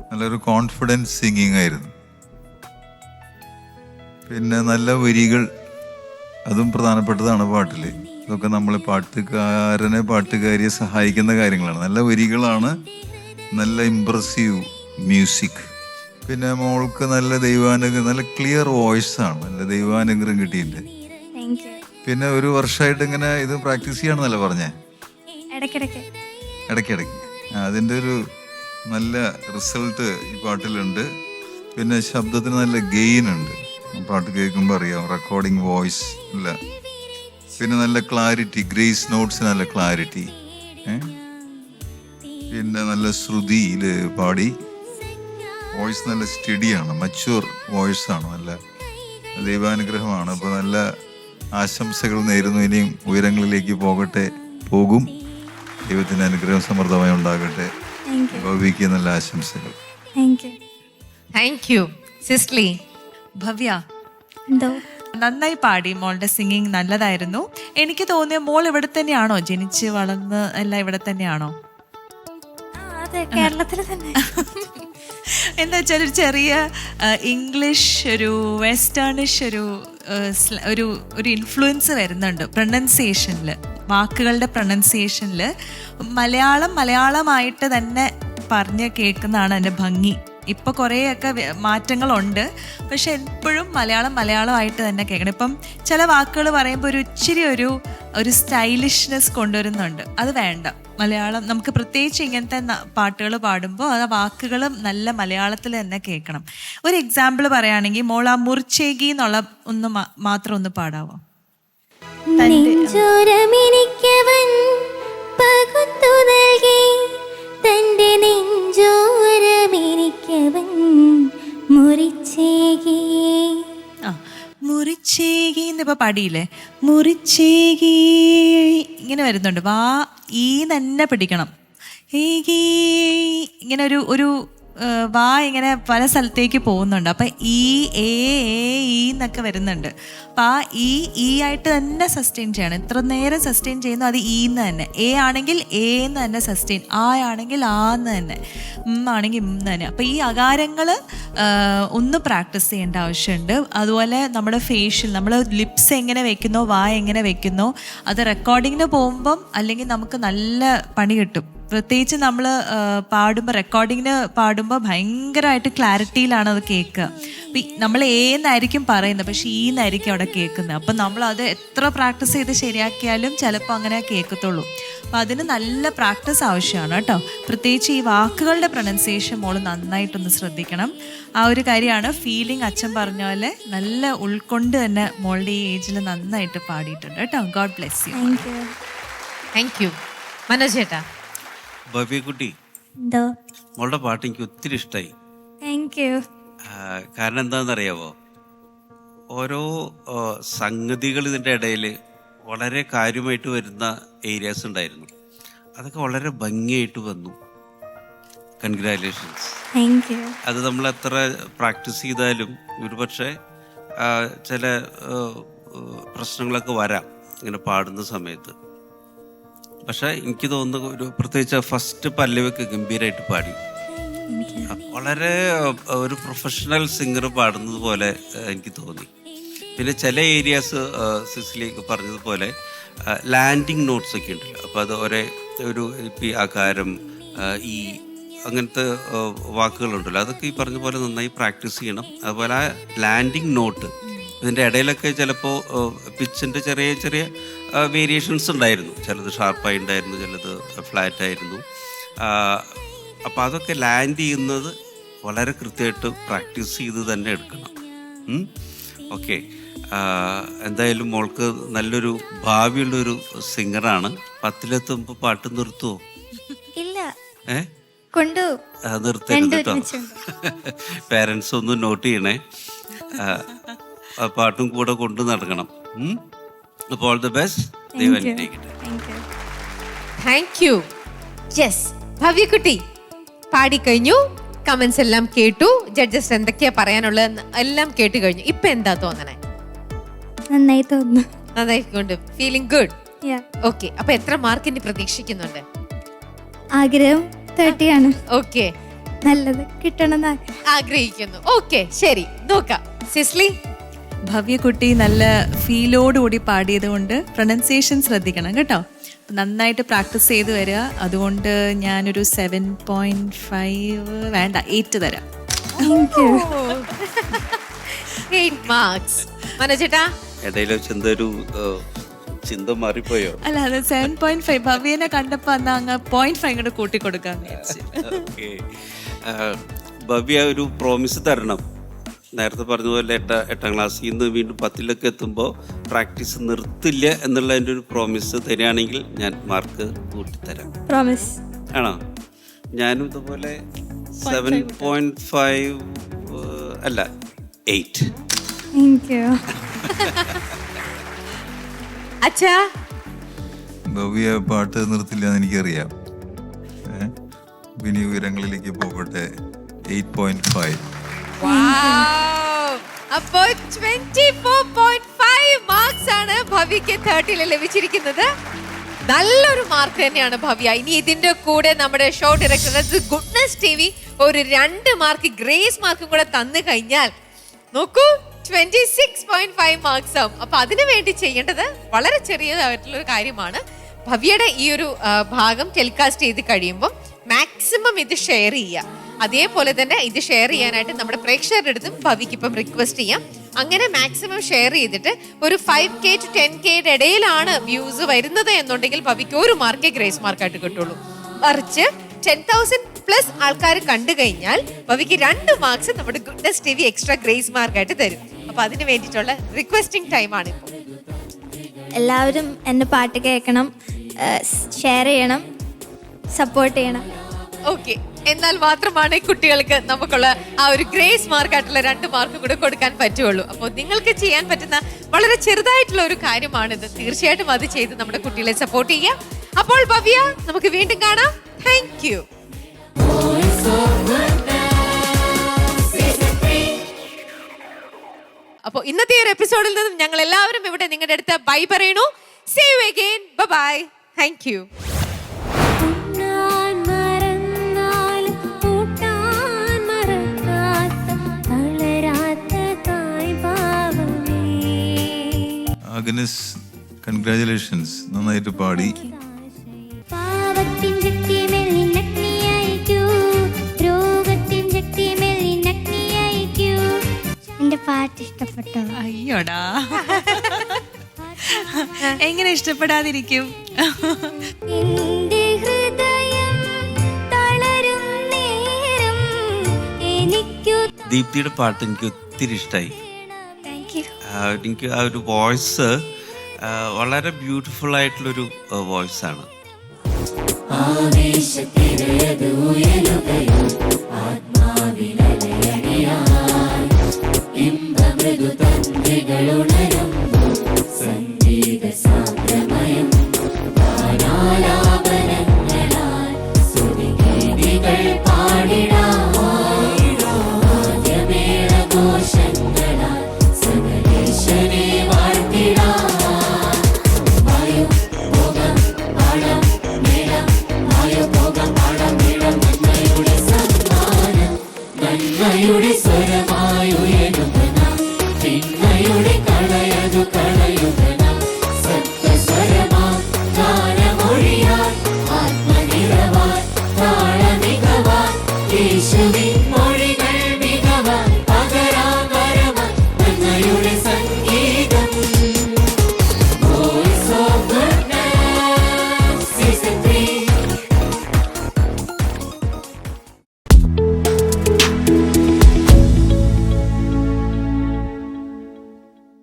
നല്ലൊരു കോൺഫിഡൻസ് സിംഗിങ് ആയിരുന്നു. പിന്നെ നല്ല വരികൾ, അതും പ്രധാനപ്പെട്ടതാണ് പാട്ടില്. ഇതൊക്കെ നമ്മളെ പാട്ടുകാരിയെ സഹായിക്കുന്ന കാര്യങ്ങളാണ്. നല്ല വരികളാണ്, നല്ല ഇംപ്രസീവ് മ്യൂസിക്. പിന്നെ മോൾക്ക് നല്ല ദൈവാനുഗ്രഹം, നല്ല ക്ലിയർ വോയിസ് ആണ്, നല്ല ദൈവാനുഗ്രഹം കിട്ടിയിട്ടുണ്ട്. പിന്നെ ഒരു വർഷമായിട്ട് ഇങ്ങനെ ഇത് പ്രാക്ടീസ് ചെയ്യാണെന്നല്ലേ പറഞ്ഞേ? ഇടയ്ക്കിടയ്ക്ക് അതിൻ്റെ ഒരു നല്ല റിസൾട്ട് ഈ പാട്ടിലുണ്ട്. പിന്നെ ശബ്ദത്തിന് നല്ല ഗെയിൻ ഉണ്ട്, പാട്ട് കേൾക്കുമ്പോൾ അറിയാം. റെക്കോർഡിംഗ് വോയിസ് ഇല്ല. പിന്നെ നല്ല ക്ലാരിറ്റി, ഗ്രേസ് നോട്ട്സ് നല്ല ക്ലാരിറ്റി. പിന്നെ നല്ല ശ്രുതിയിൽ പാടി. വോയിസ് നല്ല സ്റ്റഡിയാണ്, മച്യൂർ വോയിസ് ആണ്, നല്ല ദൈവാനുഗ്രഹമാണ്. അപ്പോൾ നല്ല ആശംസകൾ നേരുന്നു. ഇനിയും ഉയരങ്ങളിലേക്ക് പോകും. ദൈവത്തിൻ്റെ അനുഗ്രഹം സമൃദ്ധമായി ഉണ്ടാകട്ടെ. ഭവ്യക്ക് നല്ല ആശംസകൾ. Thank you. സിസ്ലി? ഭവ്യ നന്നായി പാടി, മോളുടെ സിംഗിങ് നല്ലതായിരുന്നു. എനിക്ക് തോന്നിയ മോൾ ഇവിടെ തന്നെയാണോ ജനിച്ച് വളർന്ന് എല്ലാം ഇവിടെ തന്നെയാണോ? കേരളത്തിൽ തന്നെ. എന്താ വെച്ചാൽ ഒരു ചെറിയ ഇംഗ്ലീഷ്, ഒരു വെസ്റ്റേണിഷ് ഒരു ഇൻഫ്ലുവൻസ് വരുന്നുണ്ട് പ്രൊനൗൺസിയേഷനിൽ, വാക്കുകളുടെ പ്രൊനൗൺസിയേഷനിൽ. മലയാളമായിട്ട് തന്നെ പറഞ്ഞ് കേൾക്കുന്നതാണ് എൻ്റെ ഭംഗി. ഇപ്പോൾ കുറേയൊക്കെ മാറ്റങ്ങളുണ്ട്, പക്ഷെ എപ്പോഴും മലയാളമായിട്ട് തന്നെ കേൾക്കണം. ഇപ്പം ചില വാക്കുകൾ പറയുമ്പോൾ ഇച്ചിരി ഒരു സ്റ്റൈലിഷ്നെസ് കൊണ്ടുവരുന്നുണ്ട്. അത് വേണ്ട. മലയാളം നമുക്ക് പ്രത്യേകിച്ച് ഇങ്ങനത്തെ പാട്ടുകൾ പാടുമ്പോൾ ആ വാക്കുകൾ നല്ല മലയാളത്തിൽ തന്നെ കേൾക്കണം. ഒരു എക്സാമ്പിൾ പറയുകയാണെങ്കിൽ മോൾ ആ മുറിച്ചേകി എന്നുള്ള മാത്രം ഒന്ന് പാടാവോ? മുറിച്ചേകി എന്നിപ്പോ പാടിയില്ലേ? മുറിച്ചേകി ഇങ്ങനെ വരുന്നുണ്ട്. വാ ഈ തന്നെ പിടിക്കണം. ഇങ്ങനെ ഒരു വാ ഇങ്ങനെ പല സ്ഥലത്തേക്ക് പോകുന്നുണ്ട്. അപ്പം ഈ എന്നൊക്കെ വരുന്നുണ്ട്. അപ്പം ആ ഈ ആയിട്ട് തന്നെ സസ്റ്റെയിൻ ചെയ്യണം. എത്ര നേരം സസ്റ്റെയിൻ ചെയ്യുന്നു അത് ഈന്ന് തന്നെ. എ ആണെങ്കിൽ എന്ന് തന്നെ സസ്റ്റെയിൻ, ആ ആണെങ്കിൽ ആന്ന് തന്നെ, ആണെങ്കിൽ തന്നെ. അപ്പം ഈ അകാരങ്ങൾ ഒന്ന് പ്രാക്ടീസ് ചെയ്യേണ്ട ആവശ്യമുണ്ട്. അതുപോലെ നമ്മുടെ ഫേഷ്യൽ, നമ്മൾ ലിപ്സ് എങ്ങനെ വെക്കുന്നോ, വായ എങ്ങനെ വെക്കുന്നോ, അത് റെക്കോർഡിങ്ങിന് പോകുമ്പം അല്ലെങ്കിൽ നമുക്ക് നല്ല പണി കിട്ടും. പ്രത്യേകിച്ച് നമ്മൾ റെക്കോർഡിങ്ങിന് പാടുമ്പോൾ ഭയങ്കരമായിട്ട് ക്ലാരിറ്റിയിലാണ് അത് കേൾക്കുക. നമ്മൾ എന്നായിരിക്കും പറയുന്നത്, പക്ഷെ ഈന്നായിരിക്കും അവിടെ കേൾക്കുന്നത്. അപ്പം നമ്മളത് എത്ര പ്രാക്ടീസ് ചെയ്ത് ശരിയാക്കിയാലും ചിലപ്പോൾ അങ്ങനെ കേൾക്കത്തുള്ളൂ. അപ്പം അതിന് നല്ല പ്രാക്ടീസ് ആവശ്യമാണ് കേട്ടോ. പ്രത്യേകിച്ച് ഈ വാക്കുകളുടെ പ്രൊനൗൺസിയേഷൻ മോൾ നന്നായിട്ടൊന്ന് ശ്രദ്ധിക്കണം. ആ ഒരു കാര്യമാണ് ഫീലിംഗ്. അച്ഛൻ പറഞ്ഞ പോലെ നല്ല ഉൾക്കൊണ്ട് തന്നെ മോളുടെ ഈ ഏജിൽ നന്നായിട്ട് പാടിയിട്ടുണ്ട് കേട്ടോ. God bless you. Thank U. Manoj ചേട്ടാ? ഭവ്യക്കുട്ടി, മോളുടെ പാട്ട് എനിക്ക് ഒത്തിരി ഇഷ്ടമായി. കാരണം എന്താണെന്നറിയാവോ? ഓരോ സംഗതികൾ ഇതിൻ്റെ ഇടയിൽ വളരെ കാര്യമായിട്ട് വരുന്ന ഏരിയാസ് ഉണ്ടായിരുന്നു. അതൊക്കെ വളരെ ഭംഗിയായിട്ട് വന്നു. കൺഗ്രാജുലേഷൻസ്. അത് നമ്മൾ എത്ര പ്രാക്ടീസ് ചെയ്താലും ഒരുപക്ഷെ ചില പ്രശ്നങ്ങളൊക്കെ വരാം ഇങ്ങനെ പാടുന്ന സമയത്ത്. പക്ഷെ എനിക്ക് തോന്നുന്നു ഒരു പ്രത്യേകിച്ച് ഫസ്റ്റ് പല്ലവിയൊക്കെ ഗംഭീരമായിട്ട് പാടി. വളരെ ഒരു പ്രൊഫഷണൽ സിംഗർ പാടുന്നത് പോലെ എനിക്ക് തോന്നി. പിന്നെ ചില ഏരിയാസ് സിസിലിയൊക്കെ പറഞ്ഞതുപോലെ ലാൻഡിങ് നോട്ട്സ് ഒക്കെ ഉണ്ടല്ലോ. അപ്പോൾ അത് ഒരു ഇപ്പം ആകാരം, ഈ അങ്ങനത്തെ വാക്കുകളുണ്ടല്ലോ, അതൊക്കെ ഈ പറഞ്ഞ പോലെ നന്നായി പ്രാക്ടീസ് ചെയ്യണം. അതുപോലെ ആ ലാൻഡിങ് നോട്ട്, ഇതിൻ്റെ ഇടയിലൊക്കെ ചിലപ്പോൾ പിച്ചിൻ്റെ ചെറിയ ചെറിയ വേരിയേഷൻസ് ഉണ്ടായിരുന്നു. ചിലത് ഷാർപ്പായി ഉണ്ടായിരുന്നു, ചിലത് ഫ്ലാറ്റായിരുന്നു. അപ്പോൾ അതൊക്കെ ലാൻഡ് ചെയ്യുന്നത് വളരെ കൃത്യമായിട്ട് പ്രാക്ടീസ് ചെയ്ത് തന്നെ എടുക്കണം. ഓക്കെ, എന്തായാലും മോൾക്ക് നല്ലൊരു ഭാവിയുള്ളൊരു സിംഗറാണ്. 10-ലെത്തുമ്പോൾ പാട്ട് നിർത്തുമോ? ഇല്ല, നിർത്തരുത് കേട്ടോ. പേരൻസ് ഒന്ന് നോട്ട് ചെയ്യണേ. പാട്ടും കൂടെ കൊണ്ടു നടക്കണം. അപ്പോൾ all the best. Thank you. Yes, ഭവ്യക്കുട്ടി പാടിക്കഴിഞ്ഞു, കമന്റ്സ് എല്ലാം കേട്ടു, ജഡ്ജസ് എന്തൊക്കെയാ പറയാനുള്ളത് എല്ലാം കേട്ട് കഴിഞ്ഞു. ഇപ്പൊ എന്താ തോന്നണേ? നന്നായി തോന്നുന്നു. നന്നായിക്കൊണ്ട് ഫീലിംഗ് ഗുഡ്. ഓക്കെ, അപ്പൊ എത്ര മാർക്കിന് പ്രതീക്ഷിക്കുന്നുണ്ട്? ആഗ്രഹം 30 ആണ്. ഓക്കെ, നല്ലത് കിട്ടണമെന്ന് ആഗ്രഹിക്കുന്നു. ഓക്കെ, ശരി, നോക്കാം. സിസ്ലി? ഭവ്യക്കുട്ടി നല്ല ഫീലോടുകൂടി പാടിയത് കൊണ്ട് പ്രൊനൗൺസിയേഷൻ ശ്രദ്ധിക്കണം കേട്ടോ. നന്നായിട്ട് പ്രാക്ടീസ് ചെയ്ത് വരിക. അതുകൊണ്ട് ഞാനൊരു 7.5 വേണ്ട 8 തരാം. 8 മാർക്സ്. മനോജേട്ടാ? ഇടയിൽ വെച്ച് എന്തൊരു ചിന്ത മാറിപ്പോയോ? അല്ല, അത് 7.5. ഭവ്യനെ കണ്ടപ്പോ എന്നാ അങ്ങ് 0.5 കൂടെ കൂട്ടി കൊടുക്കാന്ന് വിചാരിച്ചു. ഓക്കെ, ഭവ്യ ഒരു പ്രോമിസ് തരണം. നേരത്തെ പറഞ്ഞതുപോലെ എട്ടാം ക്ലാസ്സിൽ നിന്ന് വീണ്ടും 10-ലൊക്കെ എത്തുമ്പോൾ പ്രാക്ടീസ് നിർത്തില്ല എന്നുള്ളതിൻ്റെ ഒരു പ്രോമിസ് തരികയാണെങ്കിൽ ഞാൻ മാർക്ക് കൂട്ടിത്തരാം. പ്രോമിസ് ആണോ? ഞാനും ഇതുപോലെ 7.5 അല്ല 8. അച്ഛാ? ഭവ്യ പാട്ട് നിർത്തില്ല എന്ന് എനിക്കറിയാം. ഇനി ഉയരങ്ങളിലേക്ക് പോകട്ടെ. 8.5. അപ്പോ 24.5 മാർക്സ് ആണ് ഭവ്യക്ക് 30-ൽ ലഭിച്ചിരിക്കുന്നത്. നല്ലൊരു മാർക്ക് തന്നെയാണ് ഭവ്യ. ഇനി ഇതിന്റെ കൂടെ നമ്മുടെ ഷോ ഡയറക്ടർ ഗുഡ്നസ് TV ഒരു 2 മാർക്ക് ഗ്രേസ് മാർക്കും കൂടെ തന്നു കഴിഞ്ഞാൽ നോക്കൂ 26.5 മാർക്സ് ആവും. അപ്പൊ അതിനു വേണ്ടി ചെയ്യേണ്ടത് വളരെ ചെറിയതായിട്ടുള്ള ഒരു കാര്യമാണ്. ഭവ്യയുടെ ഈ ഒരു ഭാഗം ടെലികാസ്റ്റ് ചെയ്ത് കഴിയുമ്പോൾ മാക്സിമം ഇത് ഷെയർ ചെയ്യുക. അതേപോലെ തന്നെ ഇത് ഷെയർ ചെയ്യാനായിട്ട് നമ്മുടെ പ്രേക്ഷകരുടെ അടുത്തും ഭവ്യക്ക് ഇപ്പം റിക്വസ്റ്റ് ചെയ്യാം. അങ്ങനെ മാക്സിമം ഷെയർ ചെയ്തിട്ട് ഒരു 5K to 10K ഇടയിലാണ് വ്യൂസ് വരുന്നത് എന്നുണ്ടെങ്കിൽ ഭവ്യക്ക് 1 മാർക്കേ ഗ്രേസ് മാർക്കായിട്ട് കിട്ടുള്ളൂ. മറിച്ച് 10,000+ ആൾക്കാർ കണ്ടു കഴിഞ്ഞാൽ ഭവ്യക്ക് 2 മാർക്സ് നമ്മുടെ ഗുഡ്നസ് TV എക്സ്ട്രാ ഗ്രേസ് മാർക്കായിട്ട് തരും. അപ്പൊ അതിന് വേണ്ടിയിട്ടുള്ള റിക്വസ്റ്റിംഗ് ടൈമാണ് ഇപ്പോൾ. എല്ലാവരും എൻ്റെ പാട്ട് കേൾക്കണം, ഷെയർ ചെയ്യണം, സപ്പോർട്ട് ചെയ്യണം. ഓക്കെ, എന്നാൽ മാത്രമാണ് കുട്ടികൾക്ക് നമുക്കുള്ള ആ ഒരു ഗ്രേസ് മാർക്കായിട്ടുള്ള 2 മാർക്ക് കൂടെ കൊടുക്കാൻ പറ്റുള്ളൂ. അപ്പോൾ നിങ്ങൾക്ക് ചെയ്യാൻ പറ്റുന്ന വളരെ ചെറുതായിട്ടുള്ള ഒരു കാര്യമാണിത്. തീർച്ചയായിട്ടും അത് ചെയ്ത് നമ്മുടെ കുട്ടികളെ സപ്പോർട്ട് ചെയ്യാം. അപ്പോൾ ഭവ്യ, നമുക്ക് വീണ്ടും കാണാം. Thank you. അപ്പോൾ ഇന്നത്തെ ഒരു എപ്പിസോഡിൽ നിന്നും ഞങ്ങൾ എല്ലാവരും ഇവിടെ നിങ്ങളുടെ അടുത്ത് ബൈ പറയണു. See you again. Bye-bye. Thank you. അഗ്നസ്, congratulations, നന്നായിട്ട് പാടി. എന്റെ പാട്ട് ഇഷ്ടപ്പെട്ടോ? അയ്യോടാ, എങ്ങനെ ഇഷ്ടപ്പെടാതിരിക്കും? ദീപ്തിയുടെ പാട്ട് എനിക്ക് ഒത്തിരി ഇഷ്ടമായി. എനിക്ക് ആ ഒരു വോയിസ് വളരെ ബ്യൂട്ടിഫുൾ ആയിട്ടുള്ളൊരു വോയിസ് ആണ്. സ്വരമായുയരുന്ന ചിന്നയുടെ കളയതു കള